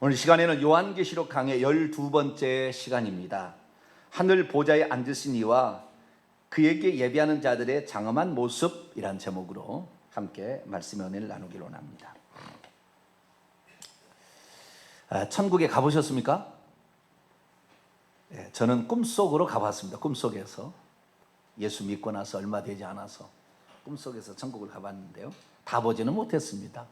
오늘 시간에는 요한계시록 강의 12번째 시간입니다. 하늘 보좌에 앉으신 이와 그에게 예배하는 자들의 장엄한 모습이란 제목으로 함께 말씀의 은혜를 나누기로 합니다. 천국에 가보셨습니까? 저는 꿈속으로 가봤습니다. 꿈속에서 예수 믿고 나서 얼마 되지 않아서 꿈속에서 천국을 가봤는데요, 다 보지는 못했습니다.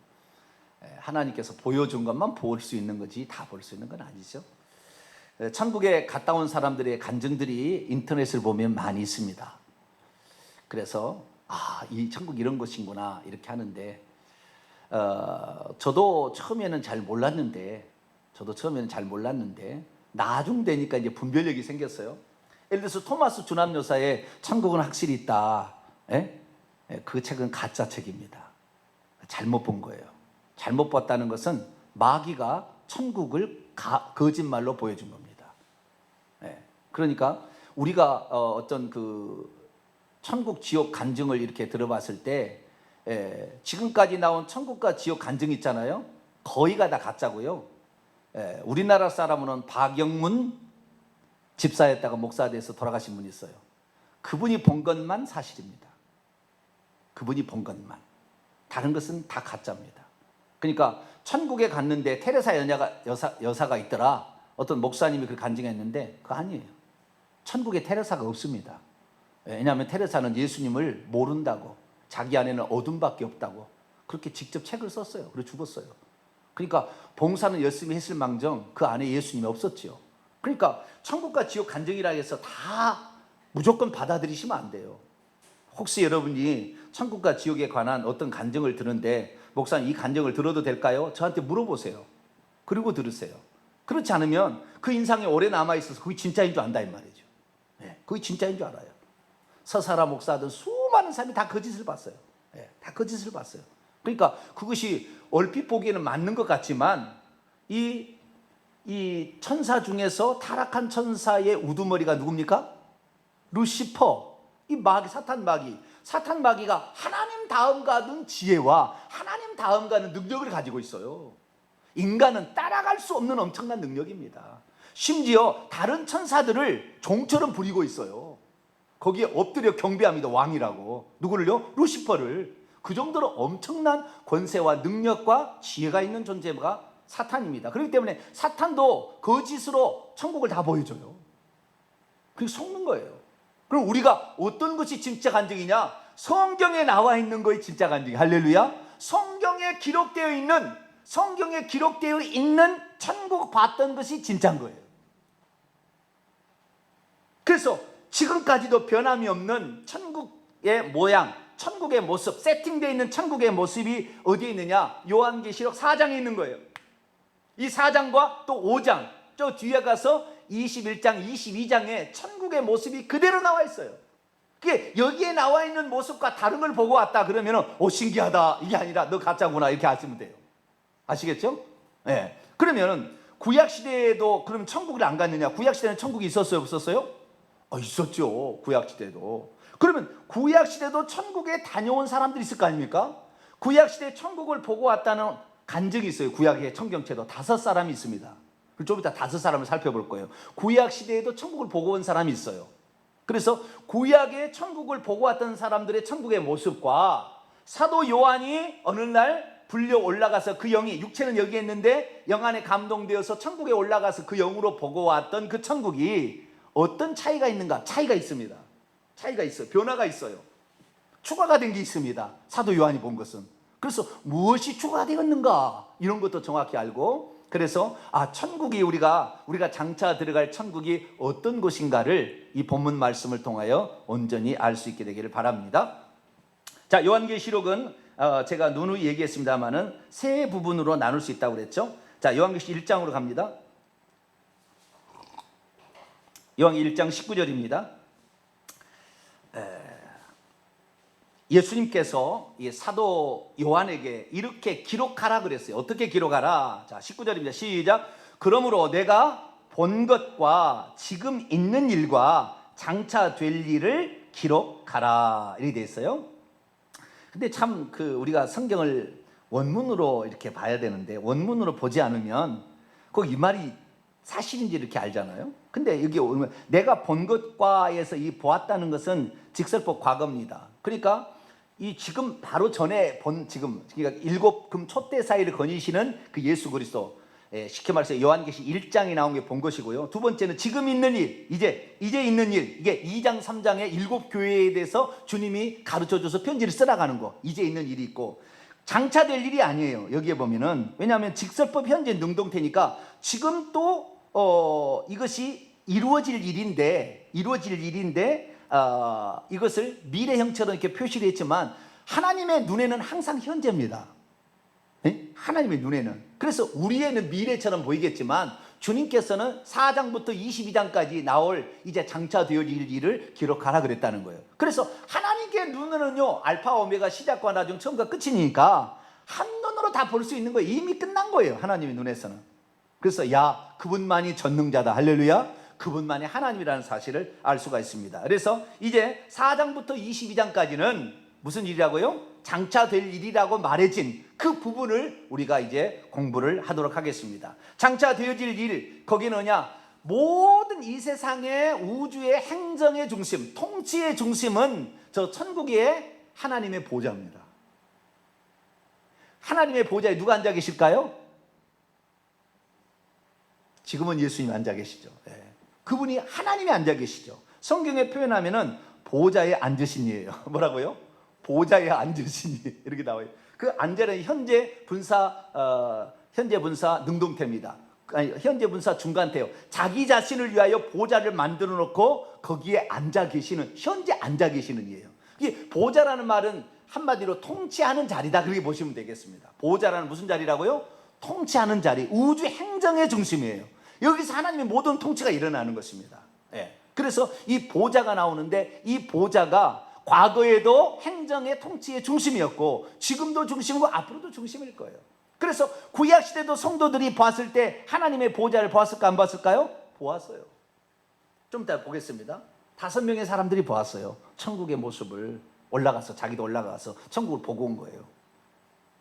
하나님께서 보여준 것만 볼 수 있는 거지 다 볼 수 있는 건 아니죠. 천국에 갔다 온 사람들의 간증들이 인터넷을 보면 많이 있습니다. 그래서 이 천국 이런 곳이구나 이렇게 하는데, 저도 처음에는 잘 몰랐는데 나중 되니까 이제 분별력이 생겼어요. 예를 들어서 토마스 주남요사의 천국은 확실히 있다, 그 책은 가짜 책입니다. 잘못 본 거예요. 잘못 봤다는 것은 마귀가 천국을 거짓말로 보여준 겁니다. 그러니까 우리가 어떤 그 천국 지옥 간증을 이렇게 들어봤을 때, 지금까지 나온 천국과 지옥 간증 있잖아요, 거의가 다 가짜고요. 우리나라 사람은 박영문 집사였다가 목사 돼서 돌아가신 분이 있어요. 그분이 본 것만 사실입니다. 그분이 본 것만. 다른 것은 다 가짜입니다. 그러니까 천국에 갔는데 테레사 여사가 있더라. 어떤 목사님이 그 간증했는데 그거 아니에요. 천국에 테레사가 없습니다. 왜냐하면 테레사는 예수님을 모른다고, 자기 안에는 어둠밖에 없다고 그렇게 직접 책을 썼어요. 그리고 죽었어요. 그러니까 봉사는 열심히 했을 망정 그 안에 예수님이 없었지요. 그러니까 천국과 지옥 간증이라 해서 다 무조건 받아들이시면 안 돼요. 혹시 여러분이 천국과 지옥에 관한 어떤 간증을 듣는데, 목사님 이 간증을 들어도 될까요? 저한테 물어보세요. 그리고 들으세요. 그렇지 않으면 그 인상에 오래 남아있어서 그게 진짜인 줄 안다 이 말이죠. 그게 진짜인 줄 알아요. 서사라 목사든 수많은 사람이 다 거짓을 봤어요. 다 거짓을 봤어요. 그러니까 그것이 얼핏 보기에는 맞는 것 같지만, 이 천사 중에서 타락한 천사의 우두머리가 누굽니까? 루시퍼. 이 마귀, 사탄 마귀가 하나님 다음 가는 지혜와 하나님 다음 가는 능력을 가지고 있어요. 인간은 따라갈 수 없는 엄청난 능력입니다. 심지어 다른 천사들을 종처럼 부리고 있어요. 거기에 엎드려 경배합니다. 왕이라고. 누구를요? 루시퍼를. 그 정도로 엄청난 권세와 능력과 지혜가 있는 존재가 사탄입니다. 그렇기 때문에 사탄도 거짓으로 천국을 다 보여줘요. 그게 속는 거예요. 그럼 우리가 어떤 것이 진짜 간증이냐? 성경에 나와 있는 것이 진짜 간증이. 할렐루야. 성경에 기록되어 있는 천국 봤던 것이 진짜인 거예요. 그래서 지금까지도 변함이 없는 천국의 모양, 천국의 모습, 세팅되어 있는 천국의 모습이 어디에 있느냐? 요한계시록 4장에 있는 거예요. 이 4장과 또 5장, 저 뒤에 가서 21장, 22장에 천국의 모습이 그대로 나와 있어요. 그게 여기에 나와 있는 모습과 다른 걸 보고 왔다 그러면 신기하다 이게 아니라 너 가짜구나 이렇게 아시면 돼요. 아시겠죠? 그러면 구약시대에도 그럼 천국을 안 갔느냐? 구약시대는 천국이 있었어요, 없었어요? 있었죠. 구약시대도. 그러면 구약시대도 천국에 다녀온 사람들이 있을 거 아닙니까? 구약시대 천국을 보고 왔다는 간증이 있어요. 구약의 청경채도 5사람이 있습니다. 좀 이따 5사람을 살펴볼 거예요. 구약시대에도 천국을 보고 온 사람이 있어요. 그래서 구약의 천국을 보고 왔던 사람들의 천국의 모습과 사도 요한이 어느 날 불려 올라가서 그 영이, 육체는 여기에 있는데 영 안에 감동되어서 천국에 올라가서 그 영으로 보고 왔던 그 천국이 어떤 차이가 있는가? 차이가 있습니다. 차이가 있어요. 변화가 있어요. 추가가 된 게 있습니다. 사도 요한이 본 것은. 그래서 무엇이 추가가 되었는가? 이런 것도 정확히 알고, 그래서 천국이 우리가 장차 들어갈 천국이 어떤 곳인가를 이 본문 말씀을 통하여 온전히 알 수 있게 되기를 바랍니다. 자, 요한계시록은 제가 누누이 얘기했습니다만은 세 부분으로 나눌 수 있다고 그랬죠. 자, 요한계시록 1장으로 갑니다. 요한계시록 1장 19절입니다. 예수님께서 이 사도 요한에게 이렇게 기록하라 그랬어요. 어떻게 기록하라? 자, 19절입니다. 시작. 그러므로 내가 본 것과 지금 있는 일과 장차 될 일을 기록하라. 이렇게 돼 있어요. 근데 참 우리가 성경을 원문으로 이렇게 봐야 되는데, 원문으로 보지 않으면 이 말이 사실인지 이렇게 알잖아요. 근데 여기 오면 내가 본 것과에서 이 보았다는 것은 직설법 과거입니다. 그러니까 이 지금 바로 전에 본 지금 그러니까 일곱 금 촛대 사이를 거니시는 그 예수 그리스도, 쉽게 말해서 요한계시 1장에 나온 게 본 것이고요. 두 번째는 지금 있는 일, 이제 있는 일, 이게 2장 3장의 일곱 교회에 대해서 주님이 가르쳐줘서 편지를 써나가는 거, 이제 있는 일이 있고, 장차될 일이 아니에요. 여기에 보면은 왜냐하면 직설법 현재 능동태니까 지금 또 이것이 이루어질 일인데 이것을 미래형처럼 이렇게 표시를 했지만 하나님의 눈에는 항상 현재입니다. 하나님의 눈에는. 그래서 우리에는 미래처럼 보이겠지만 주님께서는 4장부터 22장까지 나올 이제 장차 되어질 일을 기록하라 그랬다는 거예요. 그래서 하나님께 눈으로는요, 알파 오메가 시작과 나중 처음과 끝이니까 한눈으로 다 볼 수 있는 거예요. 이미 끝난 거예요, 하나님의 눈에서는. 그래서 야, 그분만이 전능자다, 할렐루야, 그분만이 하나님이라는 사실을 알 수가 있습니다. 그래서 이제 4장부터 22장까지는 무슨 일이라고요? 장차 될 일이라고 말해진 그 부분을 우리가 이제 공부를 하도록 하겠습니다. 장차 되어질 일, 거기는 뭐냐? 모든 이 세상의 우주의 행정의 중심, 통치의 중심은 저 천국의 하나님의 보좌입니다. 하나님의 보좌에 누가 앉아 계실까요? 지금은 예수님이 앉아 계시죠. 그분이 하나님이 앉아 계시죠. 성경에 표현하면은 보좌에 앉으신 이에요. 뭐라고요? 보좌에 앉으신 이, 이렇게 나와요. 그 앉아는 현재 분사 능동태입니다. 아니, 현재 분사 중간태요. 자기 자신을 위하여 보좌를 만들어 놓고 거기에 앉아 계시는, 현재 앉아 계시는 이에요. 이 보좌라는 말은 한마디로 통치하는 자리다, 그렇게 보시면 되겠습니다. 보좌라는 무슨 자리라고요? 통치하는 자리, 우주 행정의 중심이에요. 여기서 하나님의 모든 통치가 일어나는 것입니다. 그래서 이 보좌가 나오는데, 이 보좌가 과거에도 행정의 통치의 중심이었고 지금도 중심이고 앞으로도 중심일 거예요. 그래서 구약 시대도 성도들이 봤을 때 하나님의 보좌를 보았을까 안 보았을까요? 보았어요. 좀 이따 보겠습니다. 5명의 사람들이 보았어요. 천국의 모습을 자기도 올라가서 천국을 보고 온 거예요.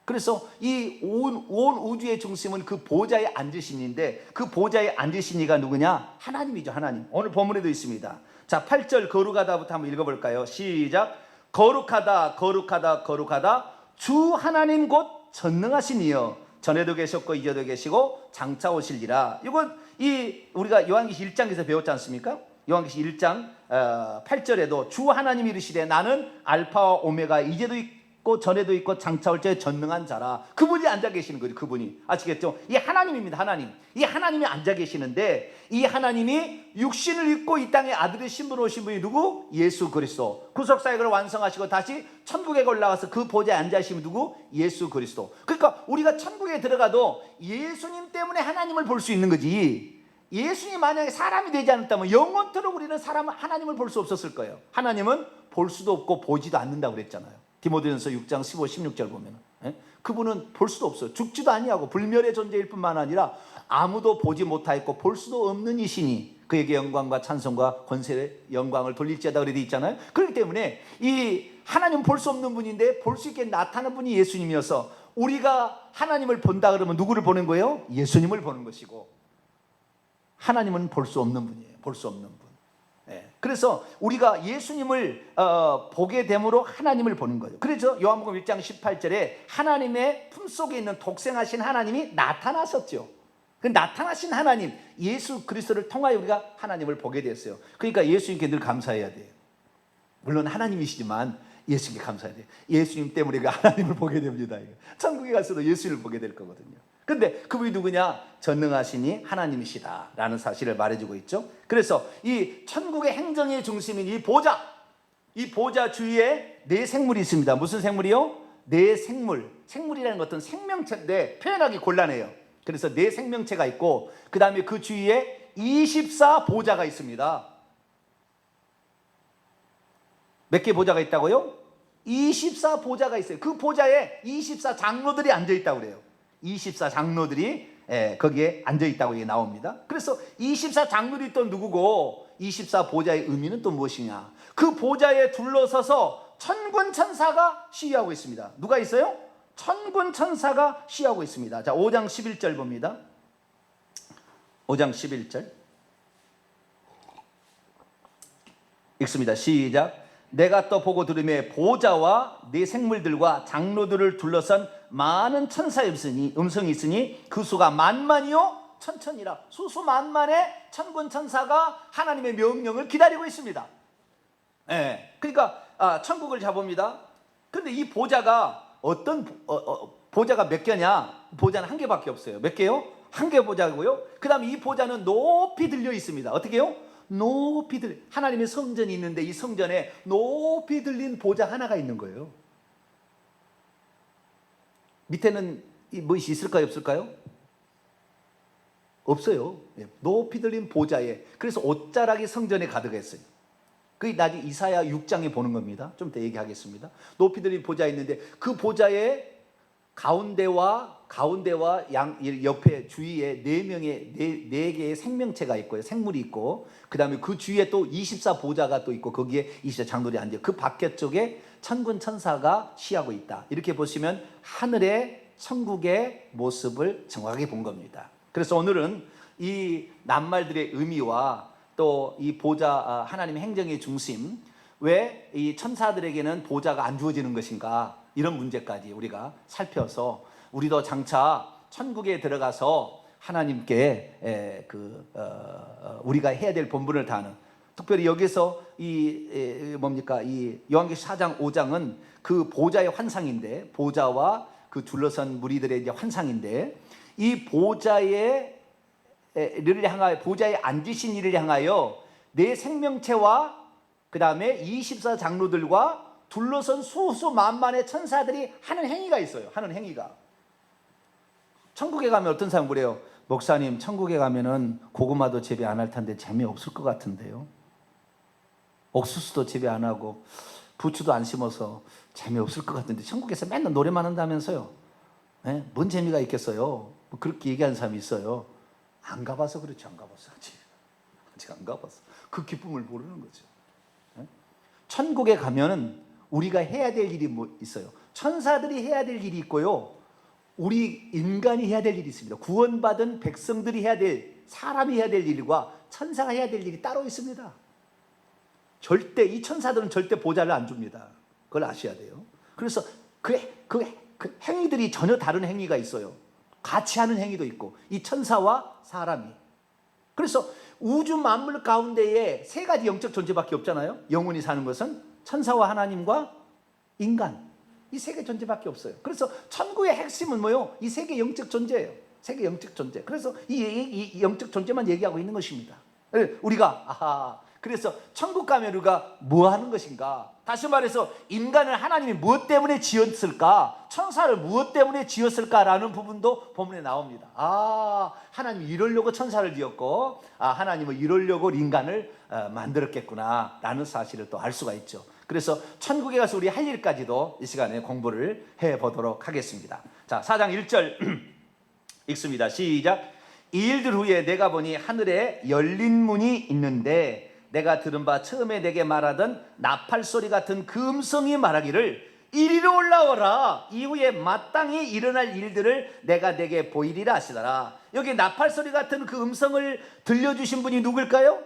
그래서 이 온 우주의 중심은 그 보좌에 앉으신 이인데, 그 보좌에 앉으신 이가 누구냐? 하나님이죠, 하나님. 오늘 본문에도 있습니다. 자, 8절 거룩하다부터 한번 읽어볼까요? 시작. 거룩하다, 거룩하다, 거룩하다, 주 하나님 곧 전능하신 이여, 전에도 계셨고 이제도 계시고 장차 오실리라. 이건 우리가 요한계시 1장에서 배웠지 않습니까? 요한계시 1장 8절에도 주 하나님이 이르시되 나는 알파와 오메가, 이제도 있고 전에도 있고 장차 올 때 전능한 자라. 그분이 앉아 계시는 거죠. 그분이, 아시겠죠? 이 하나님입니다. 하나님. 이 하나님이 앉아 계시는데, 이 하나님이 육신을 입고 이 땅에 아들의 신분으로 오신 분이 누구? 예수 그리스도. 구속사역을 완성하시고 다시 천국에 올라가서 그 보좌에 앉아 계시면 누구? 예수 그리스도. 그러니까 우리가 천국에 들어가도 예수님 때문에 하나님을 볼 수 있는 거지, 예수님 만약에 사람이 되지 않았다면 영원토록 우리는 하나님을 볼 수 없었을 거예요. 하나님은 볼 수도 없고 보지도 않는다고 그랬잖아요. 디모데전서 6장 15, 16절 보면 그분은 볼 수도 없어요. 죽지도 아니하고 불멸의 존재일 뿐만 아니라 아무도 보지 못하였고 볼 수도 없는 이시니 그에게 영광과 찬송과 권세의 영광을 돌릴지어다, 그래 돼 있잖아요. 그렇기 때문에 이 하나님 볼 수 없는 분인데 볼 수 있게 나타나는 분이 예수님이어서 우리가 하나님을 본다 그러면 누구를 보는 거예요? 예수님을 보는 것이고, 하나님은 볼 수 없는 분이에요. 볼 수 없는 분. 그래서 우리가 예수님을 보게 됨으로 하나님을 보는 거죠. 그래서 요한복음 1장 18절에 하나님의 품속에 있는 독생하신 하나님이 나타나셨죠. 그 나타나신 하나님 예수 그리스도를 통하여 우리가 하나님을 보게 됐어요. 그러니까 예수님께 늘 감사해야 돼요. 물론 하나님이시지만 예수님께 감사해야 돼요. 예수님 때문에 우리가 하나님을 보게 됩니다. 천국에 가서도 예수님을 보게 될 거거든요. 근데 그분이 누구냐? 전능하시니 하나님이시다 라는 사실을 말해주고 있죠. 그래서 이 천국의 행정의 중심인 이 보좌 주위에 네 생물이 있습니다. 무슨 생물이요? 네 생물. 생물이라는 것은 생명체인데 표현하기 곤란해요. 그래서 네 생명체가 있고, 그 다음에 그 주위에 24 보좌가 있습니다. 몇 개 보좌가 있다고요? 24 보좌가 있어요. 그 보좌에 24 장로들이 앉아있다고 그래요. 24 장로들이 거기에 앉아있다고 나옵니다. 그래서 24 장로들이 또 누구고, 24 보좌의 의미는 또 무엇이냐? 그 보좌에 둘러서서 천군 천사가 시위하고 있습니다. 누가 있어요? 천군 천사가 시위하고 있습니다. 자, 5장 11절 봅니다. 5장 11절 읽습니다. 시작. 내가 또 보고 들으매 보좌와 네 생물들과 장로들을 둘러싼 많은 천사의 음성이 있으니 그 수가 만만이요 천천이라. 수수만만의 천군 천사가 하나님의 명령을 기다리고 있습니다. 그러니까 천국을 잡습니다. 그런데 이 보좌가 보좌가 몇 개냐? 보좌는 한 개밖에 없어요. 몇 개요? 한 개 보좌고요. 그 다음에 이 보좌는 높이 들려 있습니다. 어떻게 해요? 높이 하나님의 성전이 있는데 이 성전에 높이 들린 보좌 하나가 있는 거예요. 밑에는 무엇이 있을까요? 없을까요? 없어요. 높이 들린 보좌에. 그래서 옷자락이 성전에 가득했어요. 그게 나중에 이사야 6장에 보는 겁니다. 좀 더 얘기하겠습니다. 높이 들린 보좌에 있는데 그 보좌에 가운데와 옆에 주위에 네 개의 생명체가 있고요. 생물이 있고, 그 다음에 그 주위에 또 24보좌가 또 있고, 거기에 24장로들이 앉아요. 그 밖에 쪽에 천군 천사가 쉬하고 있다. 이렇게 보시면 하늘의 천국의 모습을 정확하게 본 겁니다. 그래서 오늘은 이 낱말들의 의미와 또 이 보좌, 하나님의 행정의 중심, 왜 이 천사들에게는 보좌가 안 주어지는 것인가, 이런 문제까지 우리가 살펴서 우리도 장차 천국에 들어가서 하나님께 우리가 해야 될 본분을 다하는, 특별히 여기서 이 요한계시 4장 5장은 그 보좌의 환상인데, 보좌와 그 둘러선 무리들의 이제 환상인데, 이 보좌에 앉으신 이를 향하여 내 생명체와 그 다음에 24장로들과 둘러선 수수만만의 천사들이 하는 행위가 있어요. 하는 행위가. 천국에 가면 어떤 사람 그래요? 목사님, 천국에 가면은 고구마도 재배 안 할 텐데 재미없을 것 같은데요. 옥수수도 재배 안 하고 부추도 안 심어서 재미없을 것 같은데 천국에서 맨날 노래만 한다면서요. 뭔 재미가 있겠어요? 그렇게 얘기하는 사람이 있어요. 안 가봐서 그렇지. 안 가봤어. 아직 안 가봤어. 그 기쁨을 모르는 거죠. 천국에 가면은 우리가 해야 될 일이 있어요. 천사들이 해야 될 일이 있고요, 우리 인간이 해야 될 일이 있습니다. 구원받은 백성들이 해야 될, 사람이 해야 될 일과 천사가 해야 될 일이 따로 있습니다. 이 천사들은 절대 보좌를 안 줍니다. 그걸 아셔야 돼요. 그래서 그 행위들이 전혀 다른 행위가 있어요. 같이 하는 행위도 있고, 이 천사와 사람이. 그래서 우주 만물 가운데에 세 가지 영적 존재밖에 없잖아요. 영원히 사는 것은 천사와 하나님과 인간, 이 세 개 존재밖에 없어요. 그래서 천국의 핵심은 뭐요? 이 세 개 영적 존재예요. 세 개 영적 존재. 그래서 이 영적 존재만 얘기하고 있는 것입니다. 우리가 그래서 천국 가면 우리가 뭐 하는 것인가? 다시 말해서 인간을 하나님이 무엇 때문에 지었을까? 천사를 무엇 때문에 지었을까라는 부분도 본문에 나옵니다. 하나님이 이러려고 천사를 지었고, 하나님은 이러려고 인간을 만들었겠구나 라는 사실을 또 알 수가 있죠. 그래서 천국에 가서 우리 할 일까지도 이 시간에 공부를 해보도록 하겠습니다. 자, 4장 1절 읽습니다. 시작. 이 일들 후에 내가 보니 하늘에 열린 문이 있는데, 내가 들은 바 처음에 내게 말하던 나팔소리 같은 그 음성이 말하기를 이리로 올라오라. 이후에 마땅히 일어날 일들을 내가 내게 보이리라 하시더라. 여기 나팔소리 같은 그 음성을 들려주신 분이 누굴까요?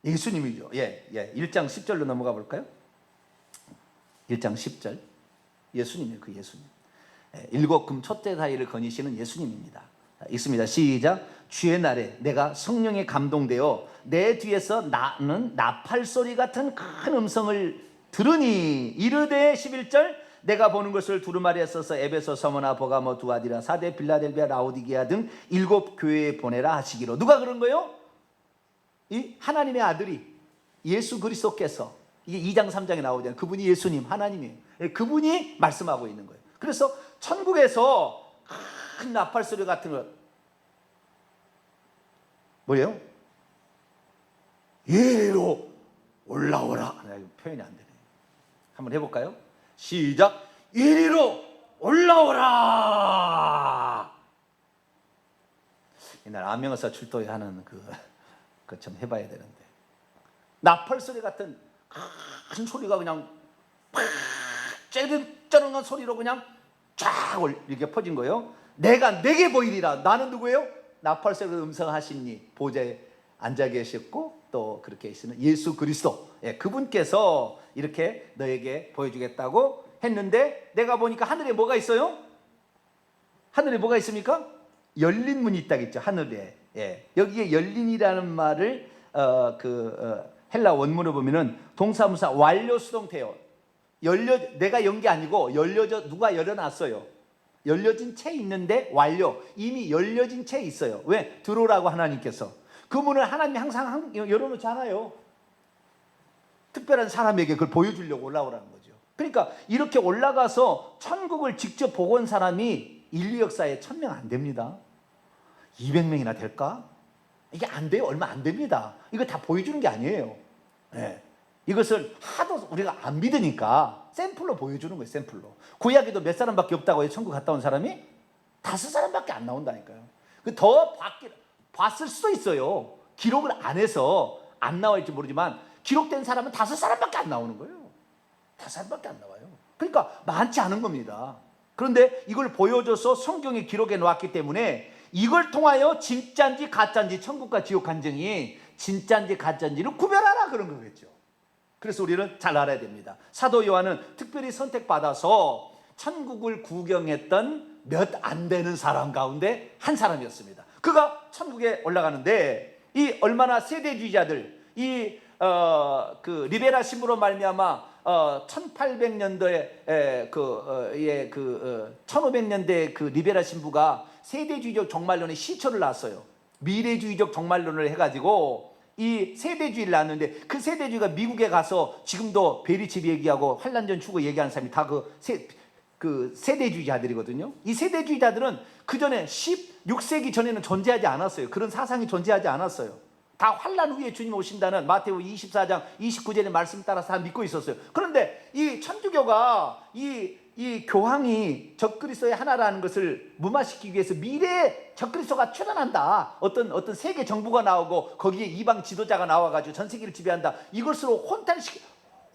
예수님이죠. 1장 10절로 넘어가 볼까요? 1장 10절. 예수님이에요. 그 예수님. 일곱 금 촛대 사이를 거니시는 예수님입니다. 있습니다. 시작. 주의 날에 내가 성령에 감동되어 내 뒤에서 나는 나팔소리 같은 큰 음성을 들으니 이르되 11절 내가 보는 것을 두루마리에 써서 에베소, 서머나, 버가모, 두아디라, 사데, 빌라델비아, 라오디게아 등 7 교회에 보내라 하시기로. 누가 그런 거예요? 이 하나님의 아들이 예수 그리스도께서, 이게 2장 3장에 나오잖아요. 그분이 예수님, 하나님이에요. 그분이 말씀하고 있는 거예요. 그래서 천국에서 큰 나팔소리 같은 것 뭐예요? 이리로 올라오라. 표현이 안 되네. 한번 해볼까요? 시작. 이리로 올라오라. 옛날 안명어사 출도에 하는 그 좀 해봐야 되는데, 나팔소리 같은 큰 소리가 그냥 쩌렁쩌렁한 소리로 그냥 쫙 이렇게 퍼진 거예요. 내가 내게 보이리라. 나는 누구예요? 나팔소리로 음성하시니 보좌에 앉아 계셨고 또 그렇게 계시는 예수 그리스도, 그분께서 이렇게 너에게 보여주겠다고 했는데, 내가 보니까 하늘에 뭐가 있어요? 하늘에 뭐가 있습니까? 열린 문이 있다겠죠. 하늘에. 여기에 열린이라는 말을 헬라 원문을 보면은 동사무사 완료 수동태요. 내가 연 게 아니고 누가 열어놨어요. 열려진 채 있는데 완료, 이미 열려진 채 있어요. 왜? 들어오라고 하나님께서. 그 문을 하나님이 항상 열어놓잖아요. 특별한 사람에게 그걸 보여주려고 올라오라는 거죠. 그러니까 이렇게 올라가서 천국을 직접 보고 온 사람이 인류 역사에 1000명 안 됩니다. 200명이나 될까? 이게 안 돼요. 얼마 안 됩니다. 이거 다 보여주는 게 아니에요. 이것을 하도 우리가 안 믿으니까 샘플로 보여주는 거예요. 샘플로. 구약에도 몇 사람밖에 없다고 해요. 천국 갔다 온 사람이 5사람밖에 안 나온다니까요. 더 봤을 수도 있어요. 기록을 안 해서 안 나올지 모르지만 기록된 사람은 5사람밖에 안 나오는 거예요. 5사람밖에 안 나와요. 그러니까 많지 않은 겁니다. 그런데 이걸 보여줘서 성경에 기록해 놓았기 때문에 이걸 통하여 진짜인지 가짜인지, 천국과 지옥 간증이 진짜인지 가짜인지를 구별하라 그런 거겠죠. 그래서 우리는 잘 알아야 됩니다. 사도 요한은 특별히 선택받아서 천국을 구경했던 몇 안 되는 사람 가운데 한 사람이었습니다. 그가 천국에 올라가는데 이 얼마나 세대주의자들, 리베라 신부로 말미암아 1800년도에 1500년대 그 리베라 신부가 세대주의적 종말론의 시초를 놨어요. 미래주의적 종말론을 해가지고 이 세대주의를 놨는데, 그 세대주의가 미국에 가서 지금도 베리칩 얘기하고 환란전 추구 얘기하는 사람이 다 그 세대주의자들이거든요. 이 세대주의자들은 그 전에 16세기 전에는 존재하지 않았어요. 그런 사상이 존재하지 않았어요. 다 환란 후에 주님 오신다는 마태복음 24장 29절의 말씀 따라서 다 믿고 있었어요. 그런데 이 천주교가 이 교황이 적그리스도의 하나라는 것을 무마시키기 위해서 미래에 적그리스도가 출현한다, 어떤 세계 정부가 나오고 거기에 이방 지도자가 나와가지고 전 세계를 지배한다, 이것으로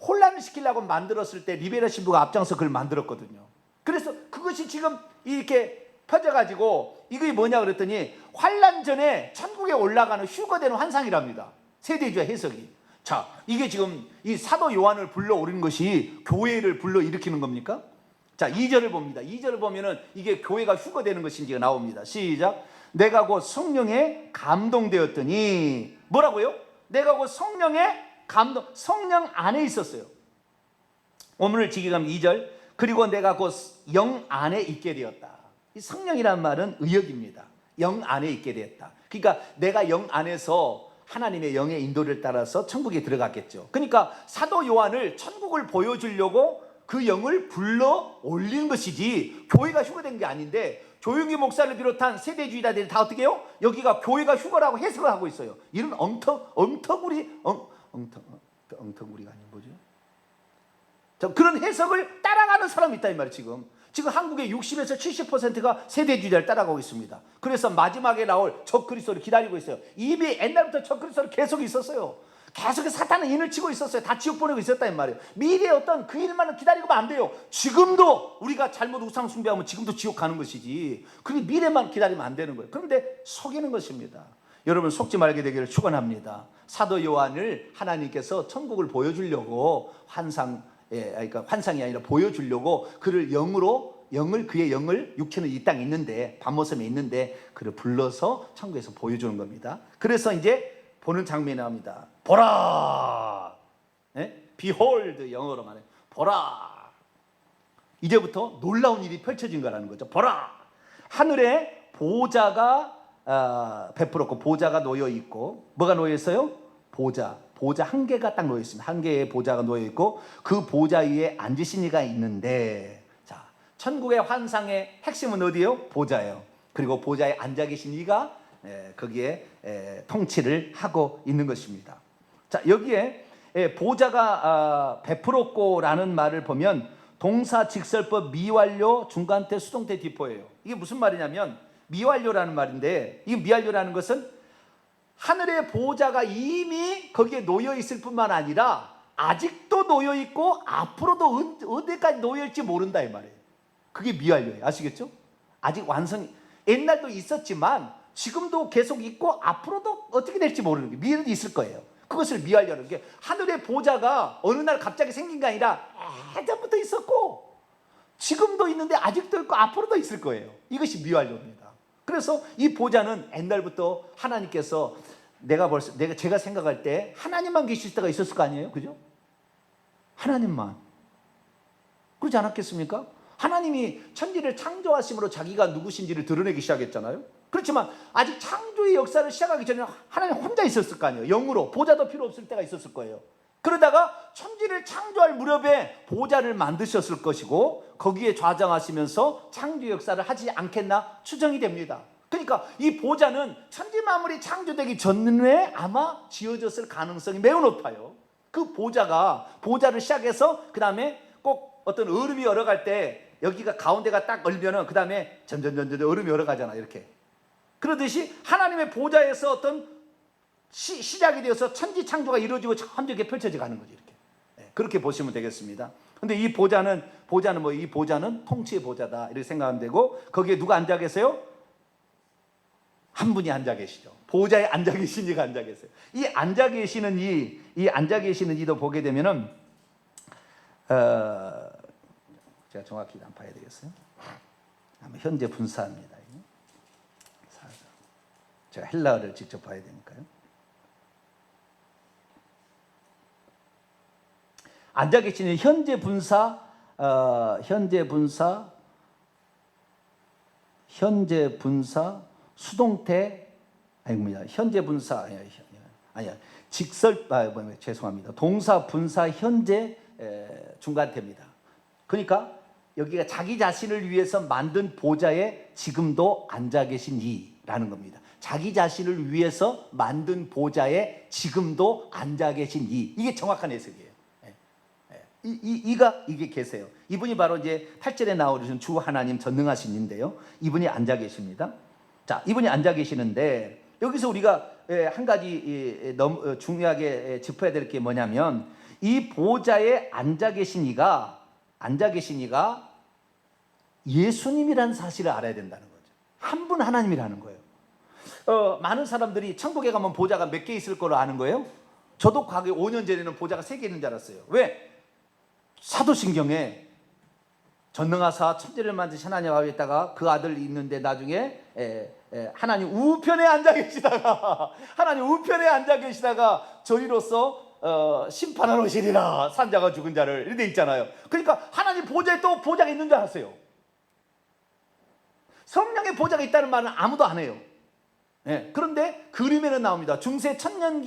혼란을 시키려고 만들었을 때 리베라 신부가 앞장서 그걸 만들었거든요. 그래서 그것이 지금 이렇게 퍼져가지고 이게 뭐냐 그랬더니 환란 전에 천국에 올라가는 휴거되는 환상이랍니다. 세대주의 해석이. 자, 이게 지금 이 사도 요한을 불러오르는 것이 교회를 불러일으키는 겁니까? 자, 2절을 봅니다. 2절을 보면은 이게 교회가 휴거되는 것인지가 나옵니다. 시작. 내가 곧 성령에 감동되었더니, 뭐라고요? 내가 곧 성령에 성령 안에 있었어요. 오늘 지기감 2절. 그리고 내가 곧 영 안에 있게 되었다. 이 성령이란 말은 의역입니다. 영 안에 있게 되었다. 그러니까 내가 영 안에서 하나님의 영의 인도를 따라서 천국에 들어갔겠죠. 그러니까 사도 요한을 천국을 보여주려고 그 영을 불러 올리는 것이지 교회가 휴거된 게 아닌데, 조용기 목사를 비롯한 세대주의자들이 다 어떻게 해요? 여기가 교회가 휴거라고 해석을 하고 있어요. 이런 엉터구리가 아닌 뭐죠? 그런 해석을 따라가는 사람이 있다 이 말이에요. 지금 한국의 60에서 70%가 세대주의자를 따라가고 있습니다. 그래서 마지막에 나올 적그리스도를 기다리고 있어요. 이미 옛날부터 적그리스도를 계속 있었어요. 계속 사탄은 인을 치고 있었어요. 다 지옥 보내고 있었다 이 말이에요. 미래에 어떤 그 일만은 기다리고 안 돼요. 지금도 우리가 잘못 우상 숭배하면 지금도 지옥 가는 것이지, 그게 미래만 기다리면 안 되는 거예요. 그런데 속이는 것입니다. 여러분 속지 말게 되기를 축원합니다. 사도 요한을 하나님께서 천국을 보여주려고 그러니까 환상이 아니라 보여주려고 그를 그의 영을, 육체는 이 땅에 있는데 밤모섬에 있는데 그를 불러서 천국에서 보여주는 겁니다. 그래서 이제 보는 장면이 나옵니다. 보라, behold, 영어로 말해 보라. 이제부터 놀라운 일이 펼쳐진 거라는 거죠. 보라, 하늘에 보좌가 베풀었고 보좌가 놓여 있고, 뭐가 놓여 있어요? 보좌 한 개가 딱 놓여 있습니다. 한 개의 보좌가 놓여 있고 그 보좌 위에 앉으신 이가 있는데, 자, 천국의 환상의 핵심은 어디예요? 보좌예요. 그리고 보좌에 앉아 계신 이가 거기에 통치를 하고 있는 것입니다. 자, 여기에 보좌가 베풀었고라는 말을 보면 동사 직설법 미완료 중간태 수동태 디포예요. 이게 무슨 말이냐면 미완료라는 말인데, 이 미완료라는 것은 하늘의 보좌가 이미 거기에 놓여 있을 뿐만 아니라 아직도 놓여 있고 앞으로도 어디까지 놓여 있을지 모른다 이 말이에요. 그게 미완료예요. 아시겠죠? 아직 옛날도 있었지만 지금도 계속 있고 앞으로도 어떻게 될지 모르는 게 미래도 있을 거예요. 그것을 미하려는 게 하늘의 보좌가 어느 날 갑자기 생긴 게 아니라 예전부터 있었고 지금도 있는데 아직도 있고 앞으로도 있을 거예요. 이것이 미완료입니다. 그래서 이 보좌는 옛날부터 하나님께서 제가 생각할 때 하나님만 계실 때가 있었을 거 아니에요, 그죠? 하나님만. 그렇지 않았겠습니까? 하나님이 천지를 창조하심으로 자기가 누구신지를 드러내기 시작했잖아요. 그렇지만 아직 창조의 역사를 시작하기 전에 하나님 혼자 있었을 거 아니에요. 영으로 보좌도 필요 없을 때가 있었을 거예요. 그러다가 천지를 창조할 무렵에 보좌를 만드셨을 것이고 거기에 좌정하시면서 창조 역사를 하지 않겠나 추정이 됩니다. 그러니까 이 보좌는 천지 만물이 창조되기 전에 아마 지어졌을 가능성이 매우 높아요. 그 보좌를 시작해서 그 다음에 꼭 어떤 얼음이 얼어갈 때 여기가 가운데가 딱 얼면은 그 다음에 점점 얼음이 얼어가잖아, 이렇게. 그러듯이 하나님의 보좌에서 어떤 시작이 되어서 천지 창조가 이루어지고 천지에 펼쳐져 가는 거죠, 이렇게. 네, 그렇게 보시면 되겠습니다. 근데 이 보좌는 이 보좌는 통치의 보좌다, 이렇게 생각하면 되고, 거기에 누가 앉아 계세요? 한 분이 앉아 계시죠. 보좌에 앉아 계신 이가 앉아 계세요. 이 앉아 계시는 이도 보게 되면은 제가 정확히 안 봐야 되겠어요. 아마 현재 분사입니다. 제가 헬라어를 직접 봐야 되니까요. 앉아 계시는 현재 분사 수동태 아닙니다. 현재 분사 아니야. 죄송합니다. 동사 분사 현재 중간태입니다. 그러니까 여기가 자기 자신을 위해서 만든 보좌에 지금도 앉아 계신 이라는 겁니다. 자기 자신을 위해서 만든 보좌에 지금도 앉아 계신 이게 정확한 해석이에요. 이게 계세요. 이분이 바로 이제 8절에 나오신 주 하나님 전능하신 이인데요. 이분이 앉아 계십니다. 자, 이분이 앉아 계시는데 여기서 우리가 한 가지 너무 중요하게 짚어야 될 게 뭐냐면 이 보좌에 앉아 계신 이가 예수님이라는 사실을 알아야 된다는 거죠. 한 분 하나님이라는 거예요. 많은 사람들이 천국에 가면 보좌가 몇 개 있을 거로 아는 거예요. 저도 과거 5년 전에는 보좌가 3개 있는 줄 알았어요. 왜? 사도신경에 전능하사 천지를 만드신 하나님 아버지 있다가 그 아들 있는데 나중에 하나님 우편에 앉아 계시다가 저희로서 심판하러 오시리라, 산자가 죽은 자를, 이렇게 있잖아요. 그러니까 하나님 보좌에 또 보좌가 있는 줄 알았어요. 성령의 보좌가 있다는 말은 아무도 안 해요. 그런데 그림에는 나옵니다. 중세 천년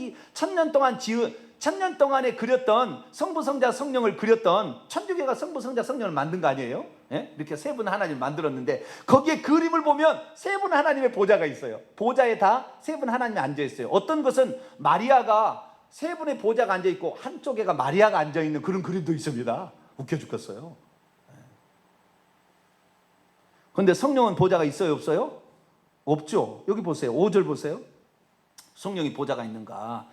동안에 그렸던 성부 성자 성령을 그렸던 천주교가 성부 성자 성령을 만든 거 아니에요? 이렇게 세 분 하나님을 만들었는데 거기에 그림을 보면 세 분 하나님의 보좌가 있어요. 보좌에 다 세 분 하나님이 앉아 있어요. 어떤 것은 마리아가 세 분의 보좌가 앉아 있고 한쪽에가 마리아가 앉아 있는 그런 그림도 있습니다. 웃겨 죽겠어요. 그런데 성령은 보좌가 있어요, 없어요? 없죠. 여기 보세요. 5절 보세요. 성령이 보좌가 있는가?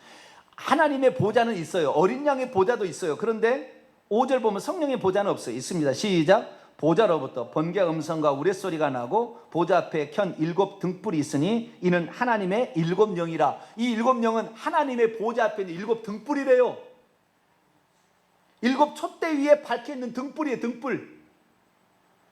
하나님의 보좌는 있어요. 어린 양의 보좌도 있어요. 그런데 5절 보면 성령의 보좌는 없어요. 있습니다. 시작. 보좌로부터 번개 음성과 우레소리가 나고 보좌 앞에 켠 7 등불이 있으니 이는 하나님의 7 영이라. 이 7 영은 하나님의 보좌 앞에 있는 7 등불이래요. 7 촛대 위에 밝혀있는 등불이에요. 등불.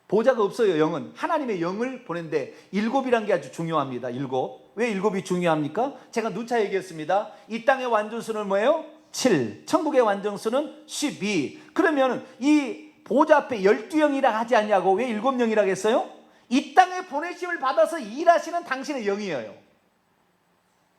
보좌가 없어요. 영은 하나님의 영을 보낸데 7이란 게 아주 중요합니다. 7. 왜 7이 중요합니까? 제가 누차 얘기했습니다. 이 땅의 완전수는 뭐예요? 7. 천국의 완전수는 12. 그러면 이 보좌 앞에 12영이라 하지 않냐고 왜 7영이라고 했어요? 이 땅에 보내심을 받아서 일하시는 당신의 영이에요.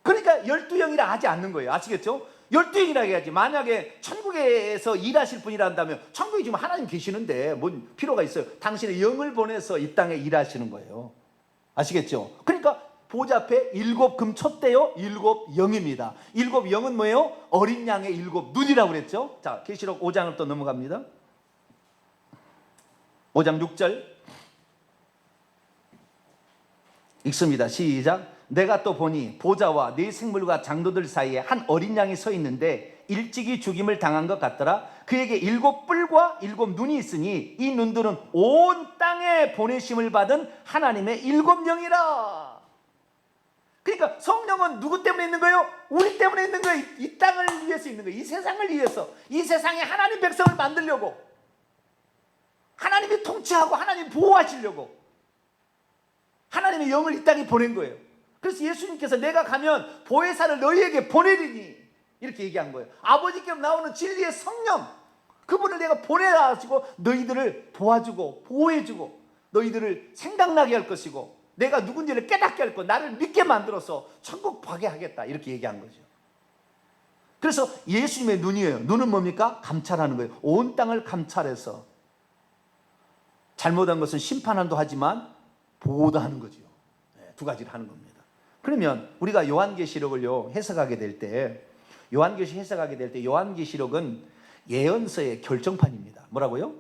그러니까 12영이라 하지 않는 거예요. 아시겠죠? 12영이라고 해야지. 만약에 천국에서 일하실 분이라 한다면 천국에 지금 하나님 계시는데 뭔 필요가 있어요? 당신의 영을 보내서 이 땅에 일하시는 거예요. 아시겠죠? 그러니까 보좌 앞에 7 금촛대요, 7 영입니다. 7 영은 뭐예요? 어린 양의 7 눈이라고 그랬죠? 자, 계시록 5장을 또 넘어갑니다. 5장 6절 읽습니다. 시작. 내가 또 보니 보좌와 네 생물과 장도들 사이에 한 어린 양이 서 있는데 일찍이 죽임을 당한 것 같더라. 그에게 7 뿔과 7 눈이 있으니 이 눈들은 온 땅에 보내심을 받은 하나님의 7 영이라. 성령은 누구 때문에 있는 거예요? 우리 때문에 있는 거예요. 이 땅을 위해서 있는 거예요. 이 세상을 위해서. 이 세상에 하나님 백성을 만들려고, 하나님이 통치하고 하나님 보호하시려고 하나님의 영을 이 땅에 보낸 거예요. 그래서 예수님께서 내가 가면 보혜사를 너희에게 보내리니 이렇게 얘기한 거예요. 아버지께 나오는 진리의 성령, 그분을 내가 보내가지고 너희들을 도와주고 보호해주고 너희들을 생각나게 할 것이고 내가 누군지를 깨닫게 할 것, 나를 믿게 만들어서 천국 가게 하겠다, 이렇게 얘기한 거죠. 그래서 예수님의 눈이에요. 눈은 뭡니까? 감찰하는 거예요. 온 땅을 감찰해서 잘못한 것은 심판도 하지만 보호도 하는 거죠. 두 가지를 하는 겁니다. 그러면 우리가 요한계시록을요 해석하게 될 때, 요한계시록은 예언서의 결정판입니다. 뭐라고요?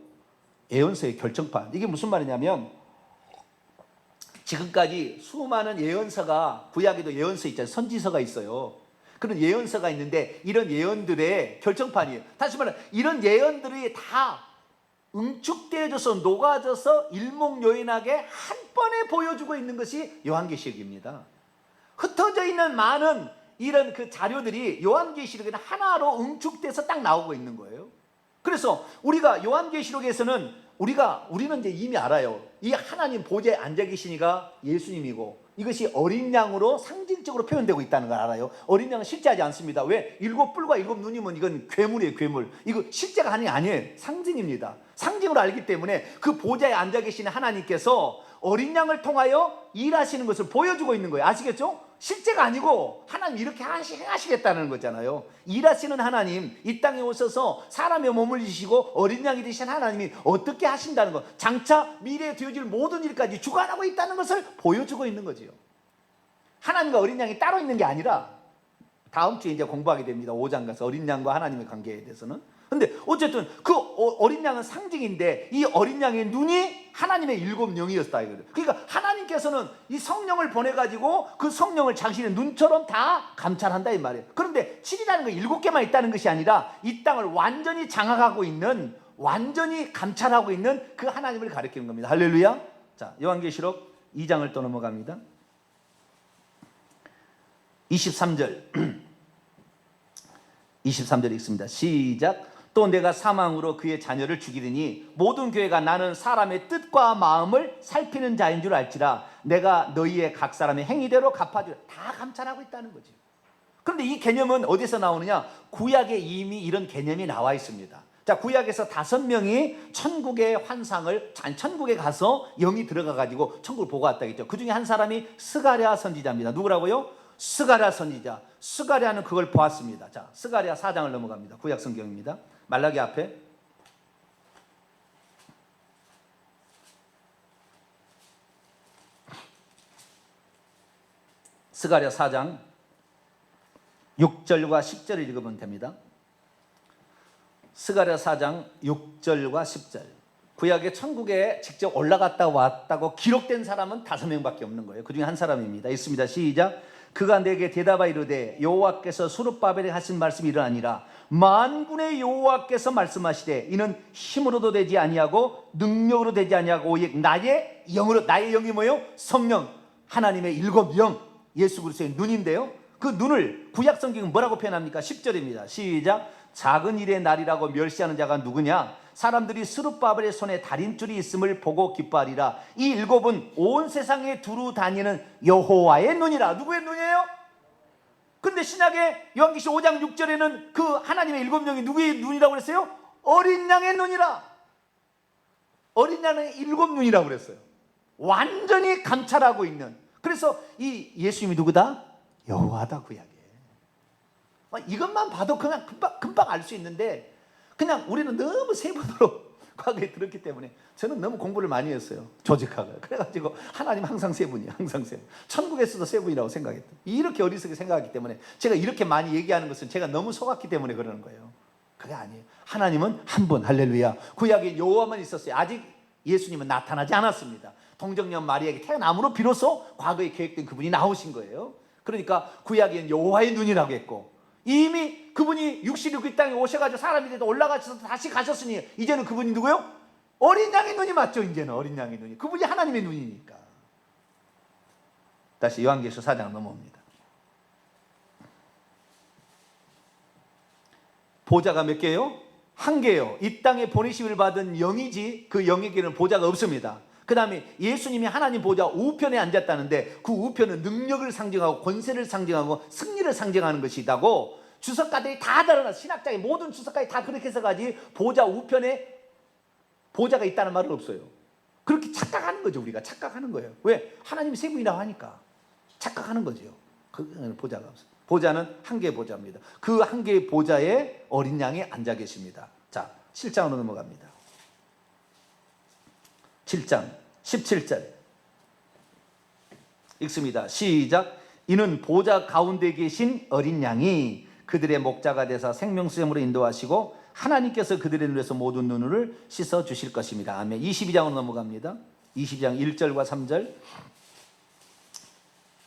예언서의 결정판. 이게 무슨 말이냐면 지금까지 수많은 예언서가, 구약에도 예언서 있잖아요. 선지서가 있어요. 그런 예언서가 있는데 이런 예언들의 결정판이에요. 다시 말해 이런 예언들이 다 응축되어져서 녹아져서 일목요연하게 한 번에 보여주고 있는 것이 요한계시록입니다. 흩어져 있는 많은 이런 그 자료들이 요한계시록에는 하나로 응축돼서 딱 나오고 있는 거예요. 그래서 우리가 요한계시록에서는 우리는 이제 이미 알아요. 이 하나님 보좌에 앉아 계시니가 예수님이고 이것이 어린 양으로 상징적으로 표현되고 있다는 걸 알아요. 어린 양은 실제하지 않습니다. 왜? 7뿔과 7눈이면 이건 괴물이에요, 괴물. 이거 실제가 아니에요. 상징입니다. 상징으로 알기 때문에 그 보좌에 앉아 계시는 하나님께서 어린 양을 통하여 일하시는 것을 보여주고 있는 거예요. 아시겠죠? 실제가 아니고 하나님 이렇게 행하시겠다는 거잖아요. 일하시는 하나님, 이 땅에 오셔서 사람의 몸을 지시고 어린 양이 되신 하나님이 어떻게 하신다는 것, 장차 미래에 되어질 모든 일까지 주관하고 있다는 것을 보여주고 있는 거지요. 하나님과 어린 양이 따로 있는 게 아니라 다음 주에 이제 공부하게 됩니다. 5장 가서 어린 양과 하나님의 관계에 대해서는. 근데 어쨌든 그 어린 양은 상징인데 이 어린 양의 눈이 하나님의 7영이었다 이거예요. 그러니까 하나님께서는 이 성령을 보내가지고 그 성령을 당신의 눈처럼 다 감찰한다 이 말이에요. 그런데 7이라는 건 7개만 있다는 것이 아니라 이 땅을 완전히 장악하고 있는, 완전히 감찰하고 있는 그 하나님을 가리키는 겁니다. 할렐루야. 자, 요한계시록 2장을 또 넘어갑니다. 23절 23절 읽습니다. 시작. 또 내가 사망으로 그의 자녀를 죽이리니 모든 교회가 나는 사람의 뜻과 마음을 살피는 자인 줄 알지라. 내가 너희의 각 사람의 행위대로 갚아주라. 다 감찰하고 있다는 거죠. 그런데 이 개념은 어디서 나오느냐? 구약에 이미 이런 개념이 나와 있습니다. 자, 구약에서 5명이 천국의 환상을, 천국에 가서 영이 들어가가지고 천국을 보고 왔다 했죠. 그 중에 한 사람이 스가랴 선지자입니다. 누구라고요? 스가랴 선지자. 스가랴는 그걸 보았습니다. 자, 스가랴 4장을 넘어갑니다. 구약 성경입니다. 말라기 앞에 스가랴 4장 6절과 10절을 읽으면 됩니다. 스가랴 4장 6절과 10절. 구약의 천국에 직접 올라갔다 왔다고 기록된 사람은 5명밖에 없는 거예요. 그 중에 한 사람입니다. 있습니다. 시작. 그가 내게 대답하여 이르되 여호와께서 수룹바벨에 하신 말씀이 이러하니라. 만군의 여호와께서 말씀하시되 이는 힘으로도 되지 아니하고 능력으로 되지 아니하고 오직 나의 영으로. 나의 영이 뭐예요? 성령, 하나님의 7영, 예수 그리스도의 눈인데요. 그 눈을 구약 성경은 뭐라고 표현합니까? 10절입니다. 시작. 작은 일의 날이라고 멸시하는 자가 누구냐? 사람들이 스룹바벨의 손에 달인줄이 있음을 보고 기뻐하리라. 이 7은 온 세상에 두루 다니는 여호와의 눈이라. 누구의 눈이에요? 근데 신약의 요한계시록 5장 6절에는 그 하나님의 7영이 누구의 눈이라고 그랬어요? 어린 양의 눈이라. 어린 양의 7눈이라고 그랬어요. 완전히 감찰하고 있는. 그래서 이 예수님이 누구다? 여호와다, 구약에. 이것만 봐도 그냥 금방 알 수 있는데 그냥 우리는 너무 세분으로 과거에 들었기 때문에 저는 너무 공부를 많이 했어요. 조직학을. 그래가지고 하나님 항상 세분이에요. 항상 세분. 천국에서도 세분이라고 생각했던. 이렇게 어리석게 생각하기 때문에 제가 이렇게 많이 얘기하는 것은 제가 너무 속았기 때문에 그러는 거예요. 그게 아니에요. 하나님은 한 분. 할렐루야. 구약에 여호와만 있었어요. 아직 예수님은 나타나지 않았습니다. 동정녀 마리아에게 태어남으로 비로소 과거에 계획된 그분이 나오신 거예요. 그러니까 구약에는 여호와의 눈이라고 했고 이미 그분이 육신이 그 땅에 오셔가지고 사람이 돼서 올라가셔서 다시 가셨으니 이제는 그분이 누구요? 어린 양의 눈이 맞죠. 이제는 어린 양의 눈이. 그분이 하나님의 눈이니까. 다시 요한계시록 4장 넘어옵니다. 보좌가 몇 개요? 한 개요. 이 땅에 보내심을 받은 영이지 그 영에게는 보좌가 없습니다. 그 다음에 예수님이 하나님 보좌 우편에 앉았다는데 그 우편은 능력을 상징하고 권세를 상징하고 승리를 상징하는 것이다고 주석가들이 다 달아놨어. 신학자의 모든 주석가들이 다 그렇게 해서가지 보좌 우편에 보좌가 있다는 말은 없어요. 그렇게 착각하는 거죠. 우리가 착각하는 거예요. 왜? 하나님이 세 분이라고 하니까 착각하는 거죠. 그 보좌가 없어요. 보좌는 한 개의 보좌입니다. 그 한 개의 보좌에 어린 양이 앉아 계십니다. 자, 7장으로 넘어갑니다. 7장 17절 읽습니다. 시작. 이는 보좌 가운데 계신 어린 양이 그들의 목자가 되사 생명수염으로 인도하시고 하나님께서 그들의 눈에서 모든 눈을 씻어 주실 것입니다. 아멘. 22장으로 넘어갑니다. 22장 1절과 3절.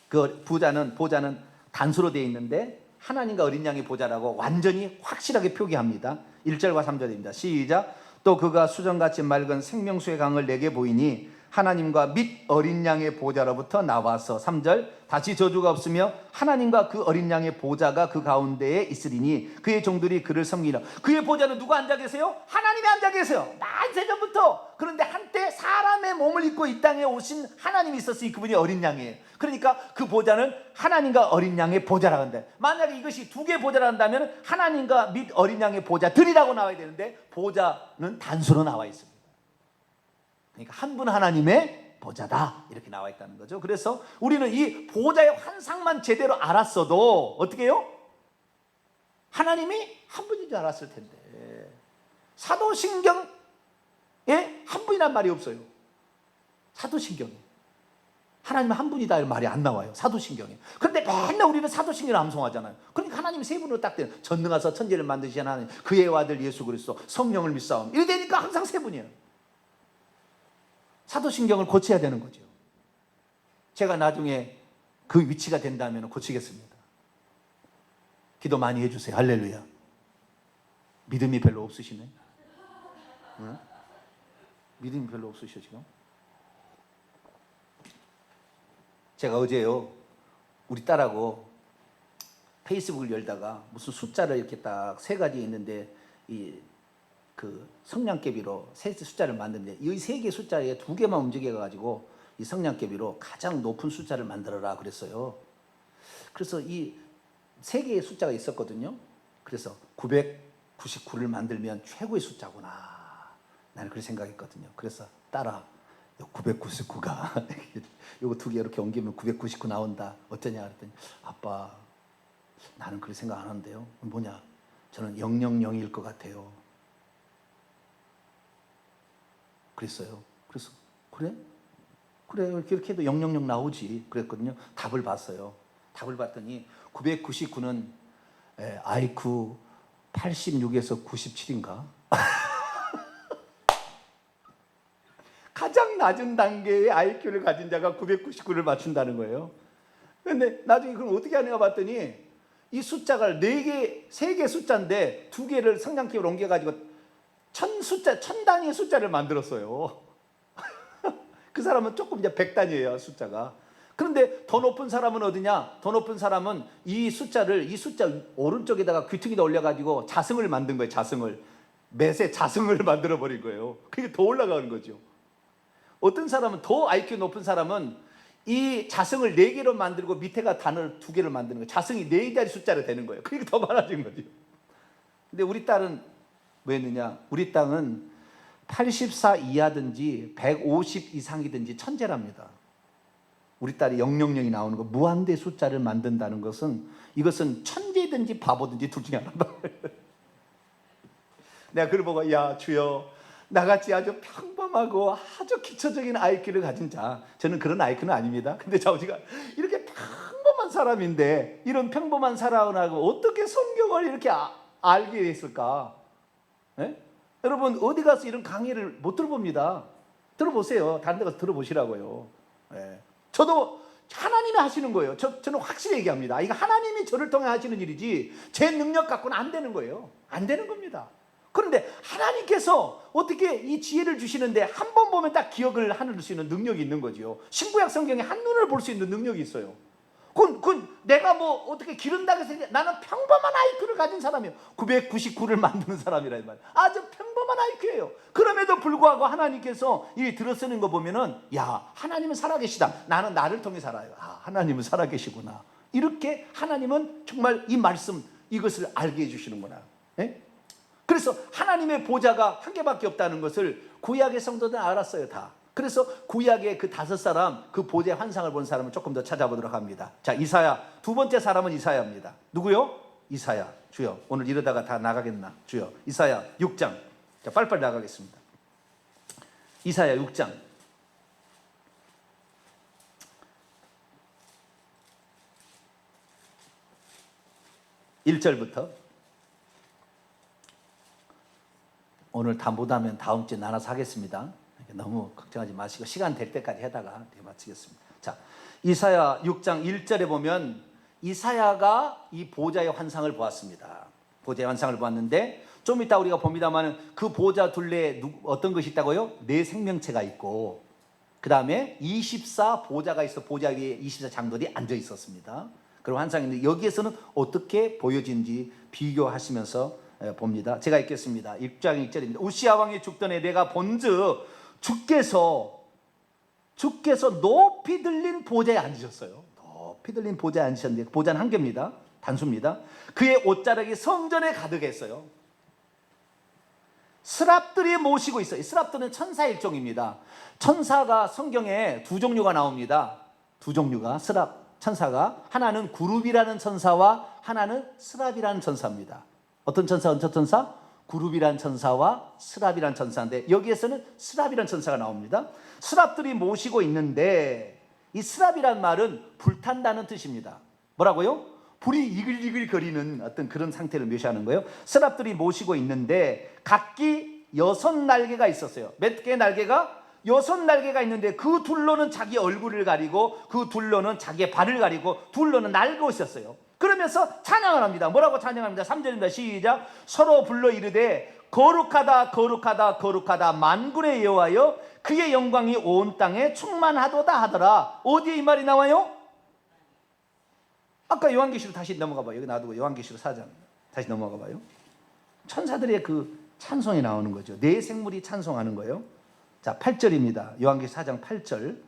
그 보좌는 단수로 되어 있는데 하나님과 어린 양의 보좌라고 완전히 확실하게 표기합니다. 1절과 3절입니다. 시작. 또 그가 수정같이 맑은 생명수의 강을 내게 보이니 하나님과 및 어린 양의 보좌로부터 나와서 3절 다시 저주가 없으며 하나님과 그 어린 양의 보좌가 그 가운데에 있으리니 그의 종들이 그를 섬기라. 그의 보좌는 누가 앉아 계세요? 하나님이 앉아 계세요. 만세전부터. 그런데 한때 사람의 몸을 입고 이 땅에 오신 하나님이 있었으니 그분이 어린 양이에요. 그러니까 그 보좌는 하나님과 어린 양의 보좌라고 한다. 만약에 이것이 두 개의 보좌라 한다면 하나님과 및 어린 양의 보좌들이라고 나와야 되는데 보좌는 단수로 나와 있습니다. 그러니까 한 분 하나님의 보좌다 이렇게 나와 있다는 거죠. 그래서 우리는 이 보좌의 환상만 제대로 알았어도 어떻게 해요? 하나님이 한 분인 줄 알았을 텐데 사도신경에 한 분이란 말이 없어요. 사도신경에 하나님은 한 분이다 이런 말이 안 나와요. 사도신경에. 그런데 맨날 우리는 사도신경을 암송하잖아요. 그러니까 하나님이 세 분으로 딱 돼요. 전능하사 천지를 만드신 하나님 그의 아들 예수 그리스도 성령을 믿사옵니다. 이래 되니까 항상 세 분이에요. 사도신경을 고쳐야 되는 거죠. 제가 나중에 그 위치가 된다면 고치겠습니다. 기도 많이 해주세요. 할렐루야. 믿음이 별로 없으시네. 응? 믿음이 별로 없으셔 지금. 제가 어제요 우리 딸하고 페이스북을 열다가 무슨 숫자를 이렇게 딱 세 가지 있는데 그 성냥개비로 세 숫자를 만드는데 이 세 개 숫자에 두 개만 움직여가지고 이 성냥개비로 가장 높은 숫자를 만들어라 그랬어요. 그래서 이 세 개의 숫자가 있었거든요. 그래서 999를 만들면 최고의 숫자구나. 나는 그렇게 생각했거든요. 그래서 딸아 999가 요거 두 개 이렇게 옮기면 999 나온다. 어떠냐 그랬더니 아빠 나는 그렇게 생각 안 하는데요. 뭐냐? 저는 000일 것 같아요. 그랬어요. 그래서 그래 이렇게 해도 000 나오지 그랬거든요. 답을 봤어요. 답을 봤더니 999는 IQ 86에서 97인가? 가장 낮은 단계의 IQ를 가진 자가 999를 맞춘다는 거예요. 그런데 나중에 그럼 어떻게 하는가 봤더니 이 숫자가 3개 숫자인데 2개를 성냥개비로 옮겨가지고 1000 단위의 숫자를 만들었어요. 그 사람은 조금 이제 100단위예요 숫자가. 그런데 더 높은 사람은 어디냐? 더 높은 사람은 이 숫자 오른쪽에다가 귀퉁이다 올려가지고 자승을 만든 거예요. 자승을 맷에 자승을 만들어 버린 거예요. 그게 더 올라가는 거죠. 어떤 사람은 더 IQ 높은 사람은 이 자승을 4개로 만들고 밑에가 단을 2개를 만드는 거예요. 자승이 4자리 숫자로 되는 거예요. 그게 더 많아진 거죠. 근데 우리 딸은 뭐 했느냐? 우리 땅은 84 이하든지 150 이상이든지 천재랍니다. 우리 딸이 000이 나오는 거 무한대 숫자를 만든다는 것은 이것은 천재든지 바보든지 둘 중에 하나다. 내가 그걸 보고 야 주여 나같이 아주 평범하고 아주 기초적인 IQ를 가진 자, 저는 그런 IQ는 아닙니다. 근데 자우지가 이렇게 평범한 사람인데 이런 평범한 사람하고 어떻게 성경을 이렇게 알게 됐을까? 예? 여러분 어디 가서 이런 강의를 못 들어봅니다. 들어보세요. 다른 데 가서 들어보시라고요. 예. 저도 하나님이 하시는 거예요. 저는 확실히 얘기합니다. 이거 하나님이 저를 통해 하시는 일이지 제 능력 갖고는 안 되는 거예요. 안 되는 겁니다. 그런데 하나님께서 어떻게 이 지혜를 주시는데 한 번 보면 딱 기억을 하는 수 있는 능력이 있는 거지요. 신구약 성경에 한눈을 볼 수 있는 능력이 있어요. 그건 내가 뭐 어떻게 기른다고 해서 나는 평범한 IQ를 가진 사람이에요. 999를 만드는 사람이라 이 말. 아주 평범한 IQ예요. 그럼에도 불구하고 하나님께서 이 들어쓰는 거 보면은 야, 하나님은 살아계시다. 나는 나를 통해 살아요. 아, 하나님은 살아계시구나. 이렇게 하나님은 정말 이 말씀 이것을 알게 해주시는구나. 예? 그래서 하나님의 보좌가 한 개밖에 없다는 것을 구약의 성도들은 알았어요, 다. 그래서 구약의 그 5사람, 그 보좌의 환상을 본 사람을 조금 더 찾아보도록 합니다. 자, 이사야. 두 번째 사람은 이사야입니다. 누구요? 이사야. 주여, 오늘 이러다가 다 나가겠나? 주여. 이사야 6장. 자, 빨리빨리 나가겠습니다. 이사야 6장. 1절부터. 오늘 다 못하면 다음 주에 나눠서 하겠습니다. 너무 걱정하지 마시고 시간 될 때까지 하다가 마치겠습니다. 자, 이사야 6장 1절에 보면 이사야가 이 보좌의 환상을 보았습니다. 보좌의 환상을 보았는데 좀 이따 우리가 봅니다만 그 보좌 둘레에 어떤 것이 있다고요? 네 생명체가 있고 그 다음에 24 보좌가 있어 보좌 위에 24 장들이 앉아 있었습니다. 그런 환상인데 여기에서는 어떻게 보여진지 비교하시면서 봅니다. 제가 읽겠습니다. 6장 1절입니다. 우시야 왕이 죽던 해 내가 본즉 주께서 높이 들린 보좌에 앉으셨어요. 높이 들린 보좌에 앉으셨는데 보좌는 한 개입니다. 단수입니다. 그의 옷자락이 성전에 가득했어요. 스랍들이 모시고 있어요. 스랍들은 천사 일종입니다. 천사가 성경에 두 종류가 나옵니다. 두 종류가 스랍 천사가 하나는 구룹이라는 천사와 하나는 스랍이라는 천사입니다. 어떤 천사, 어떤 천사? 구룹이란 천사와 스랍이란 천사인데 여기에서는 스랍이란 천사가 나옵니다. 스랍들이 모시고 있는데 이 스랍이란 말은 불탄다는 뜻입니다. 뭐라고요? 불이 이글이글 거리는 어떤 그런 상태를 묘사하는 거예요. 스랍들이 모시고 있는데 각기 6날개가 있었어요. 몇 개의 날개가? 6날개가 있는데 그 둘로는 자기 얼굴을 가리고 그 둘로는 자기의 발을 가리고 둘로는 날고 있었어요. 그러면서 찬양을 합니다. 뭐라고 찬양합니다? 3절입니다. 시작. 서로 불러 이르되 거룩하다 거룩하다 거룩하다 만군의 여호와여 그의 영광이 온 땅에 충만하도다 하더라. 어디에 이 말이 나와요? 아까 요한계시로 다시 넘어가 봐요. 여기 놔두고 요한계시로 4장 다시 넘어가 봐요. 천사들의 그 찬송이 나오는 거죠. 네 생물이 찬송하는 거예요. 자, 8절입니다. 요한계시 4장 8절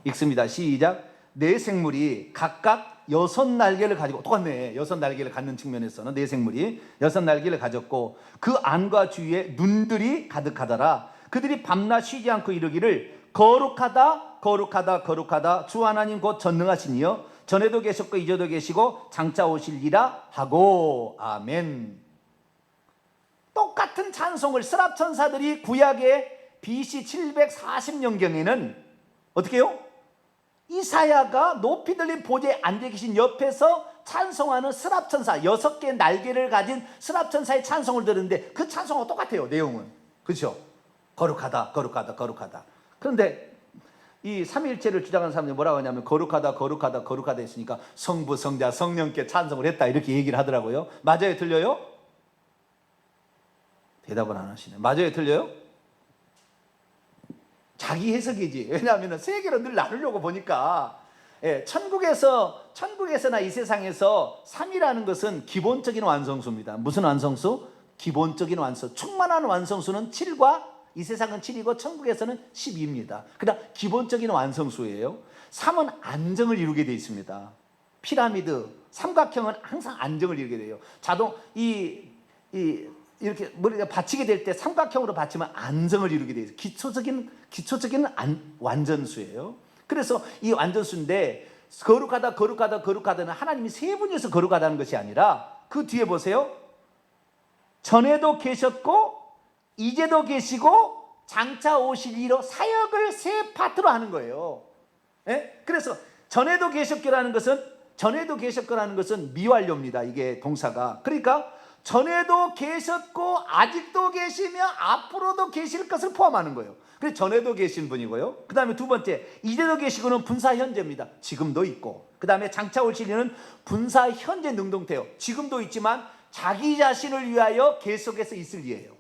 읽습니다. 시작. 네 생물이 각각 6날개를 가지고 똑같네. 6날개를 갖는 측면에서는 네 생물이 6날개를 가졌고 그 안과 주위에 눈들이 가득하더라. 그들이 밤낮 쉬지 않고 이르기를 거룩하다 거룩하다 거룩하다 주 하나님 곧 전능하시니여 전에도 계셨고 이제도 계시고 장차 오실리라 하고 아멘. 똑같은 찬송을 스랍 천사들이 구약의 BC 740년경에는 어떻게 해요? 이사야가 높이 들린 보좌에 앉아 계신 옆에서 찬송하는 스랍 천사 6개의 날개를 가진 스랍 천사의 찬송을 들었는데 그 찬송과 똑같아요. 내용은. 그렇죠? 거룩하다 거룩하다 거룩하다. 그런데 이 삼위일체를 주장하는 사람들이 뭐라고 하냐면 거룩하다 거룩하다 거룩하다 했으니까 성부 성자 성령께 찬송을 했다 이렇게 얘기를 하더라고요. 맞아요? 틀려요? 대답을 안 하시네. 맞아요? 틀려요? 자기 해석이지. 왜냐하면 세계로 늘 나누려고 보니까 천국에서나 이 세상에서 3이라는 것은 기본적인 완성수입니다. 무슨 완성수? 기본적인 완성. 충만한 완성수는 7과 이 세상은 7이고 천국에서는 12입니다. 그러니까 기본적인 완성수예요. 3은 안정을 이루게 되어 있습니다. 피라미드, 삼각형은 항상 안정을 이루게 돼요. 이렇게 머리가 받치게 될 때 삼각형으로 받치면 안정을 이루게 돼요. 기초적인 완전수예요. 그래서 이 완전수인데 거룩하다 거룩하다 거룩하다는 하나님이 세 분이서 거룩하다는 것이 아니라 그 뒤에 보세요. 전에도 계셨고 이제도 계시고 장차 오시리로 사역을 세 파트로 하는 거예요. 그래서 전에도 계셨기라는 것은 미완료입니다. 이게 동사가. 그러니까 전에도 계셨고 아직도 계시며 앞으로도 계실 것을 포함하는 거예요. 그래서 전에도 계신 분이고요. 그 다음에 두 번째 이제도 계시고는 분사 현재입니다. 지금도 있고. 그 다음에 장차 오시리는 분사 현재 능동태요. 지금도 있지만 자기 자신을 위하여 계속해서 있을 이에요.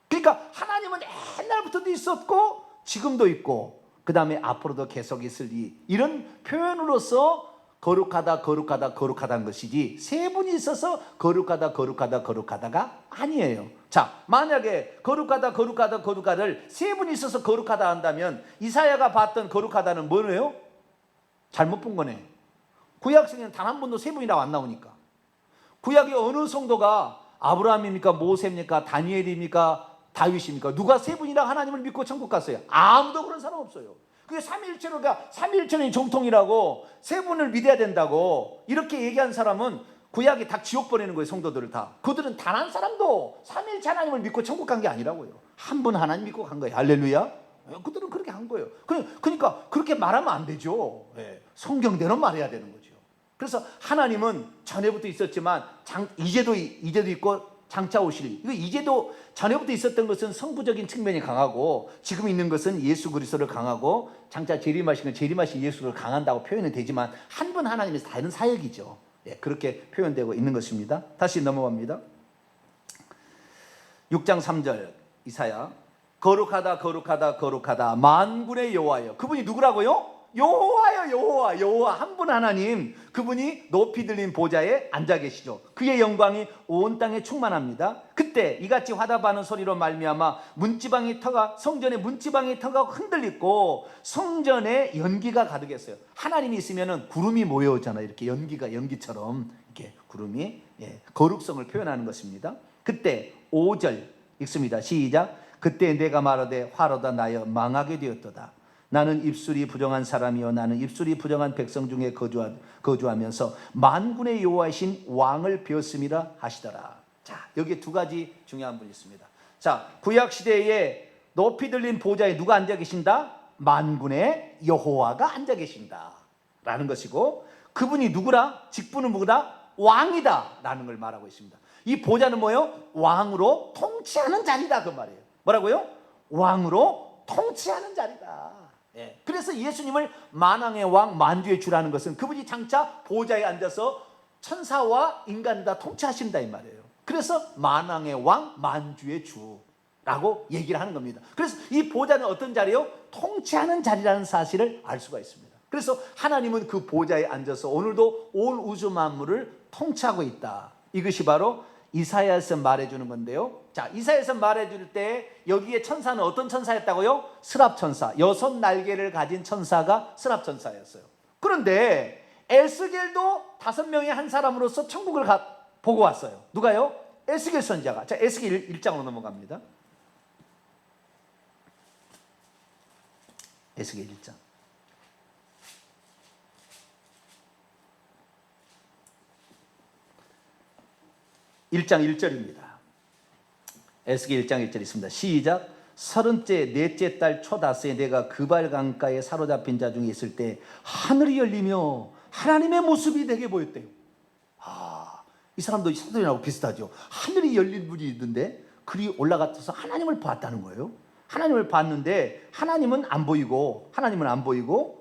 그러니까 하나님은 옛날부터도 있었고 지금도 있고 그 다음에 앞으로도 계속 있으리, 이런 표현으로서 거룩하다 거룩하다 거룩하다는 것이지 세 분이 있어서 거룩하다 거룩하다 거룩하다가 아니에요. 자, 만약에 거룩하다 거룩하다 거룩하다를 세 분이 있어서 거룩하다 한다면 이사야가 봤던 거룩하다는 뭐예요? 잘못 본 거네. 구약성에는 단 한 번도 세 분이라고 안 나오니까. 구약의 어느 성도가 아브라함입니까? 모세입니까? 다니엘입니까? 다윗입니까? 누가 세 분이라 하나님을 믿고 천국 갔어요? 아무도 그런 사람 없어요. 그게 삼위일체로가 삼위일체의 정통이라고, 세 분을 믿어야 된다고 이렇게 얘기한 사람은 구약이 다 지옥 보내는 거예요. 성도들을 다. 그들은 단 한 사람도 삼위일체 하나님을 믿고 천국 간 게 아니라고요. 한 분 하나님 믿고 간 거예요. 할렐루야. 그들은 그렇게 한 거예요. 그러니까 그렇게 말하면 안 되죠. 성경대로 말해야 되는 거죠. 그래서 하나님은 전에부터 있었지만 이제도 있고 장차 오실, 이거 이제도 전에부터 있었던 것은 성부적인 측면이 강하고 지금 있는 것은 예수 그리스도를 강하고 장차 재림하시는 재림하신 예수를 강한다고 표현이 되지만 한 분 하나님의 다른 사역이죠. 그렇게 표현되고 있는 것입니다. 다시 넘어갑니다. 6장 3절 이사야, 거룩하다 거룩하다 거룩하다 만군의 여호와여. 그분이 누구라고요? 여호와요. 여호와 한 분 하나님, 그분이 높이 들린 보좌에 앉아 계시죠. 그의 영광이 온 땅에 충만합니다. 그때 이같이 화답하는 소리로 말미암아 성전의 문지방의 터가 흔들리고 성전에 연기가 가득했어요. 하나님이 있으면은 구름이 모여오잖아요. 이렇게 연기처럼 이렇게 구름이 거룩성을 표현하는 것입니다. 그때 5절 읽습니다. 시작. 그때 내가 말하되 화로다 나여 망하게 되었도다. 나는 입술이 부정한 사람이요 나는 입술이 부정한 백성 중에 거주하면서 만군의 여호와이신 왕을 배웠음이라 하시더라. 자, 여기에 두 가지 중요한 분이 있습니다. 자, 구약 시대에 높이 들린 보좌에 누가 앉아 계신다? 만군의 여호와가 앉아 계신다 라는 것이고, 그분이 누구라? 직분은 누구다? 왕이다 라는 걸 말하고 있습니다. 이 보좌는 뭐예요? 왕으로 통치하는 자리다, 그 말이에요. 뭐라고요? 왕으로 통치하는 자리다. 그래서 예수님을 만왕의 왕 만주의 주라는 것은 그분이 장차 보좌에 앉아서 천사와 인간을 다 통치하신다 이 말이에요. 그래서 만왕의 왕 만주의 주라고 얘기를 하는 겁니다. 그래서 이 보좌는 어떤 자리요? 통치하는 자리라는 사실을 알 수가 있습니다. 그래서 하나님은 그 보좌에 앉아서 오늘도 온 우주 만물을 통치하고 있다. 이것이 바로 이사야에서 말해주는 건데요. 자, 이사야에서 말해줄 때 여기에 천사는 어떤 천사였다고요? 스랍천사, 6날개를 가진 천사가 스랍천사였어요. 그런데 에스겔도 5명의 한 사람으로서 천국을 보고 왔어요. 누가요? 에스겔 선지자가. 자, 에스겔 1장으로 넘어갑니다. 에스겔 1장. 1장 1절입니다. 에스겔 1장 1절 있습니다. 시작. 30째 넷째 달 초다스에 내가 그발 강가에 사로잡힌 자 중에 있을 때 하늘이 열리며 하나님의 모습이 내게 보였대요. 이 사람도 사도행전하고 비슷하죠. 하늘이 열린 분이 있는데 그리 올라가서 하나님을 봤다는 거예요. 하나님을 봤는데 하나님은 안 보이고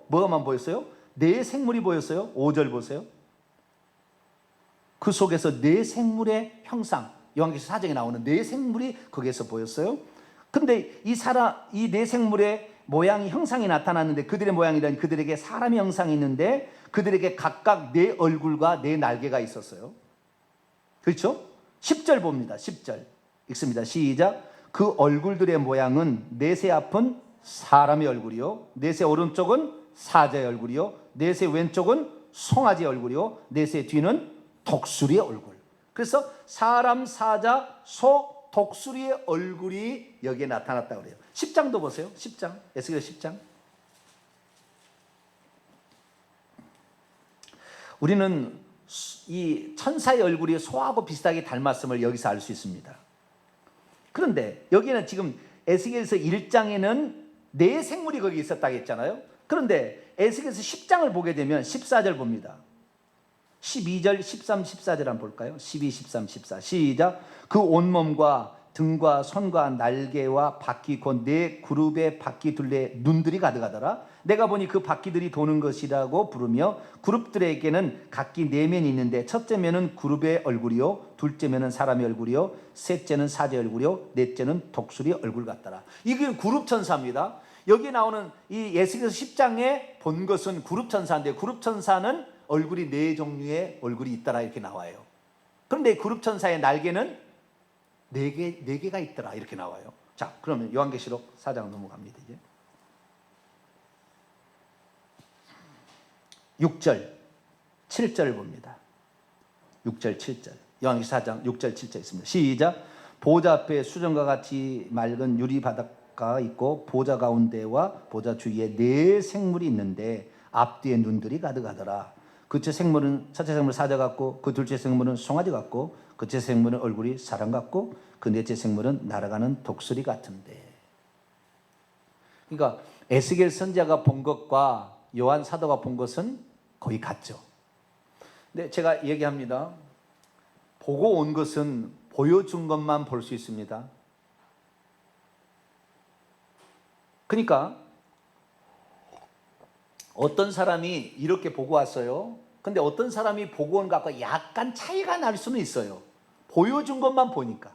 뭐가만 보였어요? 네 생물이 보였어요. 5절 보세요. 그 속에서 네 생물의 형상, 요한계시록 4장에 나오는 네 생물이 거기에서 보였어요. 근데 이 네 생물의 모양이 형상이 나타났는데 그들의 모양이란 그들에게 사람의 형상이 있는데 그들에게 각각 네 얼굴과 네 날개가 있었어요. 그렇죠? 10절 봅니다. 10절 읽습니다. 시작. 그 얼굴들의 모양은 넷의 앞은 사람의 얼굴이요, 넷의 오른쪽은 사자의 얼굴이요, 넷의 왼쪽은 송아지의 얼굴이요, 넷의 뒤는 독수리의 얼굴. 그래서 사람, 사자, 소, 독수리의 얼굴이 여기에 나타났다고 그래요. 10장도 보세요. 10장, 에스겔 10장. 우리는 이 천사의 얼굴이 소하고 비슷하게 닮았음을 여기서 알 수 있습니다. 그런데 여기는 지금 에스겔서 1장에는 네 생물이 거기 있었다고 했잖아요. 그런데 에스겔서 10장을 보게 되면 14절 봅니다. 12절, 13, 14절 한번 볼까요? 12, 13, 14 시작. 그 온몸과 등과 손과 날개와 바퀴 곧 네 그룹의 바퀴 둘레 눈들이 가득하더라. 내가 보니 그 바퀴들이 도는 것이라고 부르며 그룹들에게는 각기 네 면이 있는데 첫째 면은 그룹의 얼굴이요, 둘째 면은 사람의 얼굴이요, 셋째는 사자의 얼굴이요, 넷째는 독수리의 얼굴 같더라. 이게 그룹 천사입니다. 여기 나오는 이 에스겔서 10장에 본 것은 그룹천사인데, 그룹천사는 얼굴이 네 종류의 얼굴이 있더라 이렇게 나와요. 그런데 그룹천사의 날개는 네 개가 있더라 이렇게 나와요. 자, 그러면 요한계시록 4장 넘어갑니다. 이제 6절 7절 봅니다. 6절 7절 요한계시록 4장 6절 7절 있습니다. 시작. 보좌 앞에 수정과 같이 맑은 유리 바닷가가 있고 보좌 가운데와 보좌 주위에 네 생물이 있는데 앞뒤에 눈들이 가득하더라. 그째 생물은 첫째 생물은 사자 같고 그 둘째 생물은 송아지 같고 그째 생물은 얼굴이 사람 같고 그 넷째 생물은 날아가는 독수리 같은데. 그러니까 에스겔 선지자가 본 것과 요한 사도가 본 것은 거의 같죠. 근데 제가 얘기합니다. 보고 온 것은 보여준 것만 볼 수 있습니다. 그러니까 어떤 사람이 이렇게 보고 왔어요. 근데 어떤 사람이 보고 온 것과 약간 차이가 날 수는 있어요. 보여준 것만 보니까.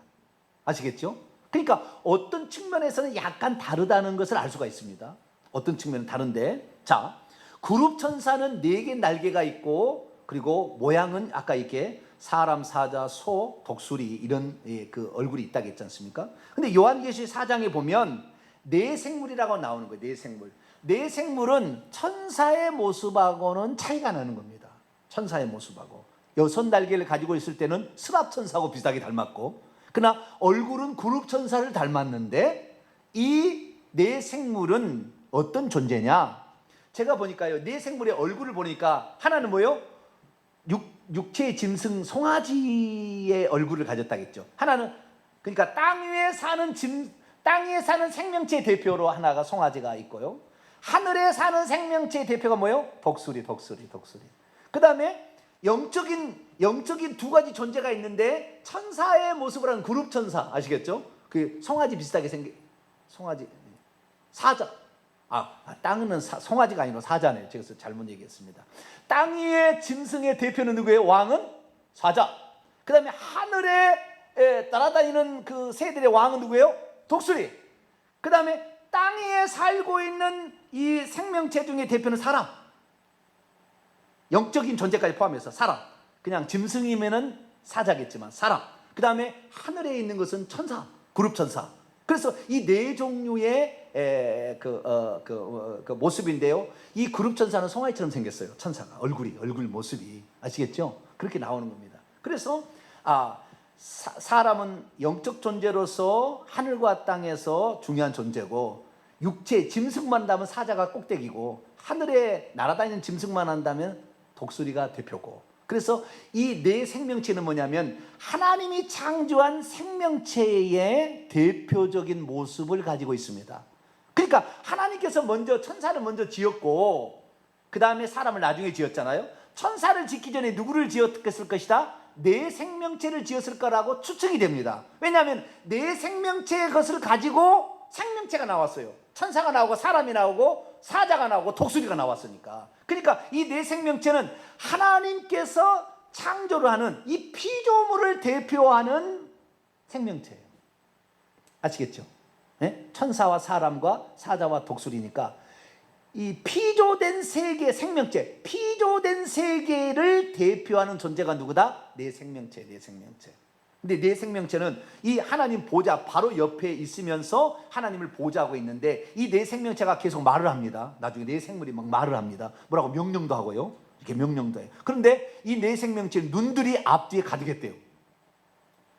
아시겠죠? 그러니까 어떤 측면에서는 약간 다르다는 것을 알 수가 있습니다. 어떤 측면은 다른데, 자, 그룹천사는 4개 날개가 있고, 그리고 모양은 아까 이렇게 사람, 사자, 소, 독수리 이런 그 얼굴이 있다고 했지 않습니까? 근데 요한계시 4장에 보면 네 생물이라고 나오는 거예요. 네 생물. 네 생물은 천사의 모습하고는 차이가 나는 겁니다. 천사의 모습하고. 6날개를 가지고 있을 때는 스랍천사하고 비슷하게 닮았고, 그러나 얼굴은 그룹천사를 닮았는데 이 네 생물은 어떤 존재냐? 제가 보니까요, 네 생물의 얼굴을 보니까 하나는 뭐예요? 육체의 짐승 송아지의 얼굴을 가졌다겠죠. 하나는 그러니까 땅 위에 사는 생명체의 대표로 하나가 송아지가 있고요. 하늘에 사는 생명체의 대표가 뭐예요? 독수리. 그 다음에 영적인 두 가지 존재가 있는데 천사의 모습을 하는 그룹천사 아시겠죠? 그 송아지 비슷하게 생긴 송아지 사자. 땅은 송아지가 아니라 사자네요. 제가 잘못 얘기했습니다. 땅 위의 짐승의 대표는 누구예요? 왕은 사자. 그 다음에 하늘에 따라다니는 그 새들의 왕은 누구예요? 독수리. 그 다음에 땅 위에 살고 있는 이 생명체 중에 대표는 사람. 영적인 존재까지 포함해서 사람. 그냥 짐승이면은 사자겠지만 사람. 그 다음에 하늘에 있는 것은 천사, 그룹천사. 그래서 이 네 종류의 그 모습인데요. 이 그룹천사는 송아지처럼 생겼어요. 천사가 얼굴 모습이 아시겠죠? 그렇게 나오는 겁니다. 그래서 사람은 영적 존재로서 하늘과 땅에서 중요한 존재고, 육체 짐승만 한다면 사자가 꼭대기고, 하늘에 날아다니는 짐승만 한다면 독수리가 대표고. 그래서 이 네 생명체는 뭐냐면 하나님이 창조한 생명체의 대표적인 모습을 가지고 있습니다. 그러니까 하나님께서 먼저 천사를 먼저 지었고 그 다음에 사람을 나중에 지었잖아요. 천사를 짓기 전에 누구를 지었을 것이다? 네 생명체를 지었을 거라고 추측이 됩니다. 왜냐하면 네 생명체의 것을 가지고 생명체가 나왔어요. 천사가 나오고 사람이 나오고 사자가 나오고 독수리가 나왔으니까. 그러니까 이 네 생명체는 하나님께서 창조를 하는 이 피조물을 대표하는 생명체예요. 아시겠죠? 네? 천사와 사람과 사자와 독수리니까 이 피조된 세계 생명체, 피조된 세계를 대표하는 존재가 누구다? 네 생명체. 근데 네 생명체는 이 하나님 보좌 바로 옆에 있으면서 하나님을 보좌하고 있는데 이 네 생명체가 계속 말을 합니다. 나중에 네 생물이 막 말을 합니다. 뭐라고 명령도 하고요. 이렇게 명령도 해요. 그런데 이 네 생명체는 눈들이 앞뒤에 가득했대요.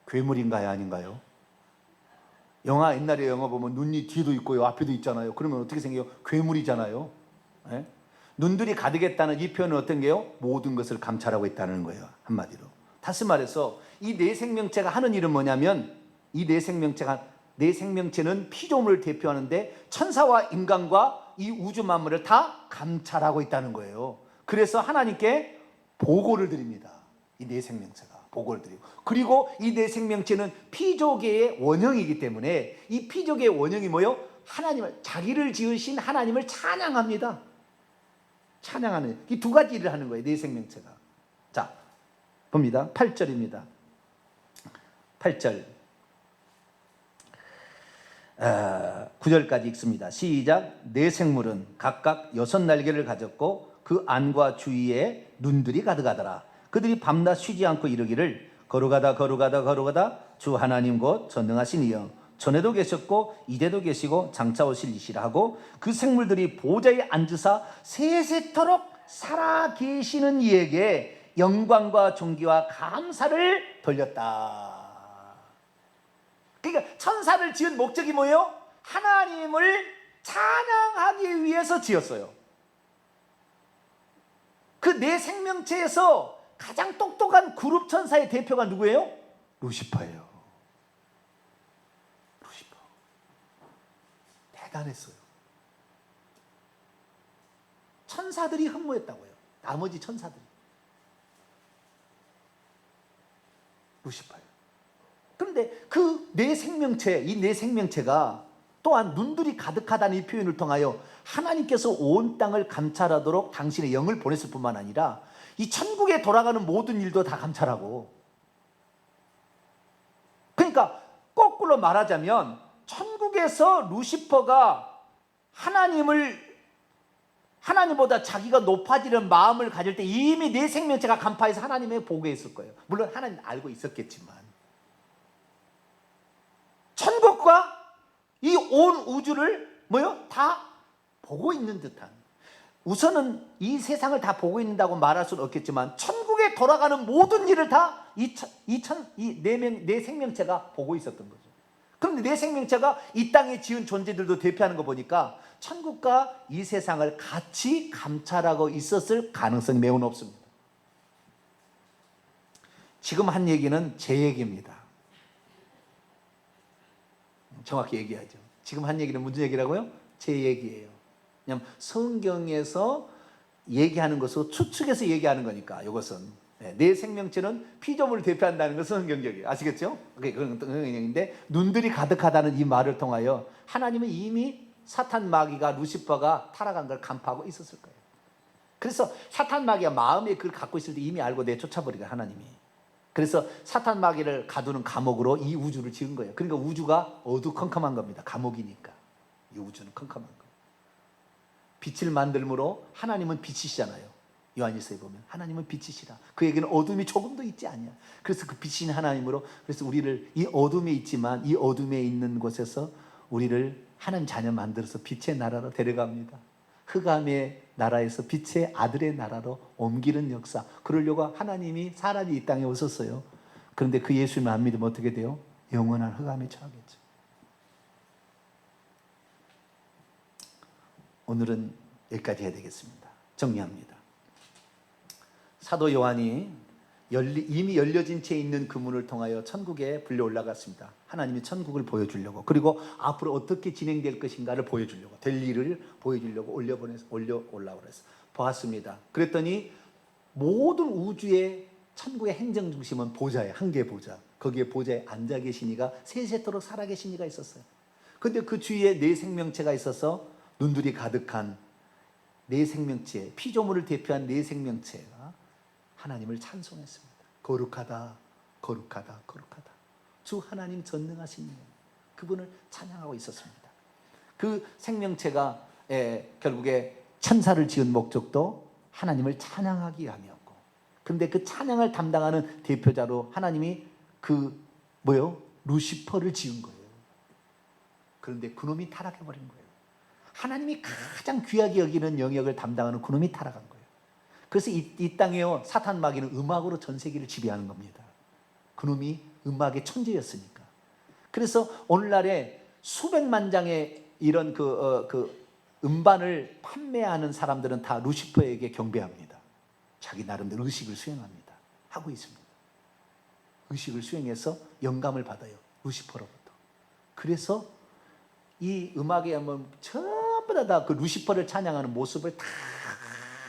괴물인가요? 아닌가요? 옛날에 영화 보면 눈이 뒤에도 있고요. 앞에도 있잖아요. 그러면 어떻게 생겨요? 괴물이잖아요. 네? 눈들이 가득했다는 이 표현은 어떤 게요? 모든 것을 감찰하고 있다는 거예요. 한마디로. 다시 말해서 이 네 생명체가 하는 일은 뭐냐면 이 네 생명체는 피조물을 대표하는데 천사와 인간과 이 우주 만물을 다 감찰하고 있다는 거예요. 그래서 하나님께 보고를 드립니다. 이 네 생명체가 보고를 드리고, 그리고 이 네 생명체는 피조계의 원형이기 때문에 이 피조계의 원형이 뭐예요? 하나님을, 자기를 지으신 하나님을 찬양합니다. 찬양하는 이 두 가지 일을 하는 거예요. 네 생명체가. 자, 봅니다. 8절입니다. 8절. 9절까지 읽습니다. 시작. 네 생물은 각각 6날개를 가졌고 그 안과 주위에 눈들이 가득하더라. 그들이 밤낮 쉬지 않고 이르기를 거룩하다 거룩하다 거룩하다 주 하나님 곧 전능하신 이여 전에도 계셨고 이제도 계시고 장차 오실 이시라 하고 그 생물들이 보좌에 앉으사 세세토록 살아계시는 이에게 영광과 존귀와 감사를 돌렸다. 그러니까 천사를 지은 목적이 뭐예요? 하나님을 찬양하기 위해서 지었어요. 그 네 생명체에서 가장 똑똑한 그룹 천사의 대표가 누구예요? 루시퍼예요. 루시퍼. 대단했어요. 천사들이 흠모했다고요. 나머지 천사들이. 루시퍼예요. 그런데 그 네 생명체, 이 네 생명체가 또한 눈들이 가득하다는 이 표현을 통하여 하나님께서 온 땅을 감찰하도록 당신의 영을 보냈을 뿐만 아니라 이 천국에 돌아가는 모든 일도 다 감찰하고, 그러니까 거꾸로 말하자면 천국에서 루시퍼가 하나님보다 자기가 높아지는 마음을 가질 때 이미 네 생명체가 간파해서 하나님의 보고에 있을 거예요. 물론 하나님 알고 있었겠지만 천국과 이 온 우주를 다 보고 있는 듯한, 우선은 이 세상을 다 보고 있는다고 말할 수는 없겠지만 천국에 돌아가는 모든 일을 다 이 네 생명체가 보고 있었던 거죠. 그런데 네 생명체가 이 땅에 지은 존재들도 대표하는 거 보니까 천국과 이 세상을 같이 감찰하고 있었을 가능성이 매우 높습니다. 지금 한 얘기는 제 얘기입니다. 정확히 얘기하죠. 지금 한 얘기는 무슨 얘기라고요? 제 얘기예요. 왜냐하면 성경에서 얘기하는 것으로 추측해서 얘기하는 거니까. 이것은 네 생명체는 피조물을 대표한다는 것은 성경적이에요. 아시겠죠? 그런 영역인데 눈들이 가득하다는 이 말을 통하여 하나님은 이미 사탄 마귀가 루시퍼가 타락한 걸 간파하고 있었을 거예요. 그래서 사탄 마귀가 마음에 그걸 갖고 있을 때 이미 알고 내쫓아버리고 하나님이. 그래서 사탄 마귀를 가두는 감옥으로 이 우주를 지은 거예요. 그러니까 우주가 어두컴컴한 겁니다. 감옥이니까. 이 우주는 컴컴한 거예요. 빛을 만들므로 하나님은 빛이시잖아요. 요한일서에 보면 하나님은 빛이시라. 그에게는 어둠이 조금도 있지 않냐. 그래서 그 빛인 하나님으로, 그래서 우리를 이 어둠에 있지만 이 어둠에 있는 곳에서 우리를 하나님 자녀 만들어서 빛의 나라로 데려갑니다. 흑암의 나라에서 빛의 아들의 나라로 옮기는 역사. 그러려고 하나님이 사람이 이 땅에 오셨어요. 그런데 그 예수님을 안 믿으면 어떻게 돼요? 영원한 흑암에 처하겠죠. 오늘은 여기까지 해야 되겠습니다. 정리합니다. 사도 요한이 이미 열려진 채 있는 그 문을 통하여 천국에 불려 올라갔습니다. 하나님이 천국을 보여주려고, 그리고 앞으로 어떻게 진행될 것인가를 보여주려고, 될 일을 보여주려고 올려 올라오라 해서 보았습니다. 그랬더니 모든 우주의 천국의 행정 중심은 보좌예요. 한 개의 보좌. 거기에 보좌에 앉아 계신 이가 세세토록 살아 계신 이가 있었어요. 그런데 그 주위에 네 생명체가 있어서 눈들이 가득한 네 생명체, 피조물을 대표한 네 생명체가 하나님을 찬송했습니다. 거룩하다, 거룩하다, 거룩하다. 주 하나님 전능하신 분, 그분을 찬양하고 있었습니다. 그 생명체가 결국에 천사를 지은 목적도 하나님을 찬양하기 위함이었고, 그런데 그 찬양을 담당하는 대표자로 하나님이 루시퍼를 지은 거예요. 그런데 그놈이 타락해버린 거예요. 하나님이 가장 귀하게 여기는 영역을 담당하는 그놈이 타락한 거예요. 그래서 이 땅에요, 사탄 마귀는 음악으로 전 세계를 지배하는 겁니다. 그놈이 음악의 천재였으니까. 그래서 오늘날에 수백만 장의 이런 음반을 판매하는 사람들은 다 루시퍼에게 경배합니다. 자기 나름대로 의식을 수행합니다. 하고 있습니다. 의식을 수행해서 영감을 받아요. 루시퍼로부터. 그래서 이 음악에 하면 전부 다 그 루시퍼를 찬양하는 모습을 다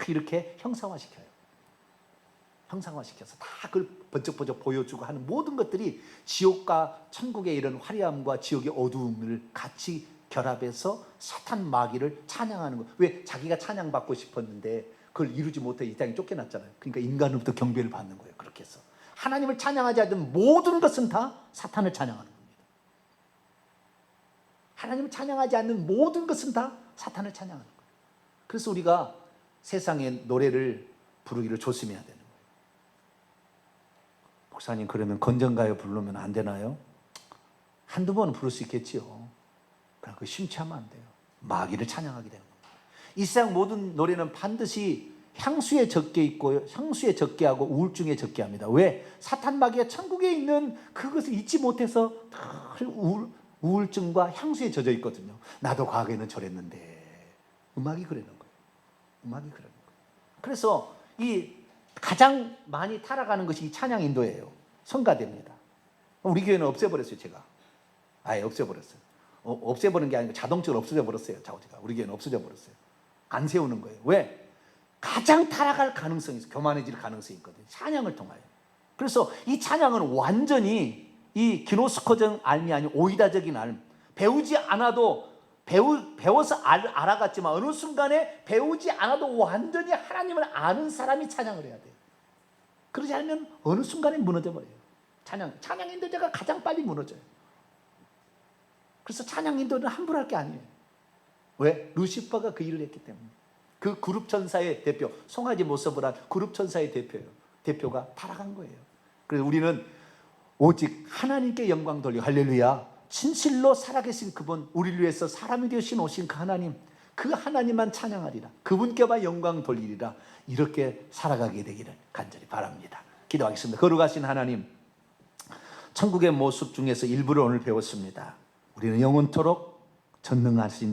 이렇게 형상화시켜요. 형상화시켜서 다 그걸 번쩍번쩍 보여주고 하는 모든 것들이 지옥과 천국의 이런 화려함과 지옥의 어두움을 같이 결합해서 사탄 마귀를 찬양하는 거예요. 왜? 자기가 찬양받고 싶었는데 그걸 이루지 못해 이 땅에 쫓겨났잖아요. 그러니까 인간으로부터 경배를 받는 거예요. 그렇게 해서 하나님을 찬양하지 않는 모든 것은 다 사탄을 찬양하는 겁니다. 하나님을 찬양하지 않는 모든 것은 다 사탄을 찬양하는 거예요. 그래서 우리가 세상의 노래를 부르기를 조심해야 되는 거예요. 목사님, 그러면 건전가요 부르면 안 되나요? 한두 번은 부를 수 있겠지요. 그러나 그 심취하면 안 돼요. 마귀를 찬양하게 되는 겁니다. 이 세상 모든 노래는 반드시 향수에 적게 있고 향수에 적게 하고 우울증에 적게 합니다. 왜? 사탄 마귀가 천국에 있는 그것을 잊지 못해서 늘 우울증과 향수에 젖어 있거든요. 나도 과거에는 저랬는데. 음악이 그러는 거예요. 음악이 그러는 거예요. 그래서 이 가장 많이 타락하는 것이 이 찬양 인도예요. 성가대입니다. 우리 교회는 없애버렸어요. 제가 아예 없애버렸어요. 없애버린 게 아니고 자동적으로 없어져 버렸어요. 우리 교회는 없어져 버렸어요. 안 세우는 거예요. 왜? 가장 타락할 가능성이 있어요. 교만해질 가능성이 있거든요. 찬양을 통하여. 그래서 이 찬양은 완전히 이 기노스코적 알미 아닌 오이다적인 알, 배우지 않아도 배워서 알아갔지만 어느 순간에 배우지 않아도 완전히 하나님을 아는 사람이 찬양을 해야 돼요. 그러지 않으면 어느 순간에 무너져 버려요. 찬양 인도자가 가장 빨리 무너져요. 그래서 찬양 인도는 함부로 할 게 아니에요. 왜? 루시퍼가 그 일을 했기 때문에. 그 그룹 천사의 대표, 송아지 모습을 한 그룹 천사의 대표예요. 대표가 타락한 거예요. 그래서 우리는 오직 하나님께 영광 돌리고, 할렐루야, 진실로 살아계신 그분, 우리를 위해서 사람이 되신 오신 그 하나님, 그 하나님만 찬양하리라, 그분께만 영광 돌리리라, 이렇게 살아가게 되기를 간절히 바랍니다. 기도하겠습니다. 거룩하신 하나님, 천국의 모습 중에서 일부를 오늘 배웠습니다. 우리는 영원토록 전능하신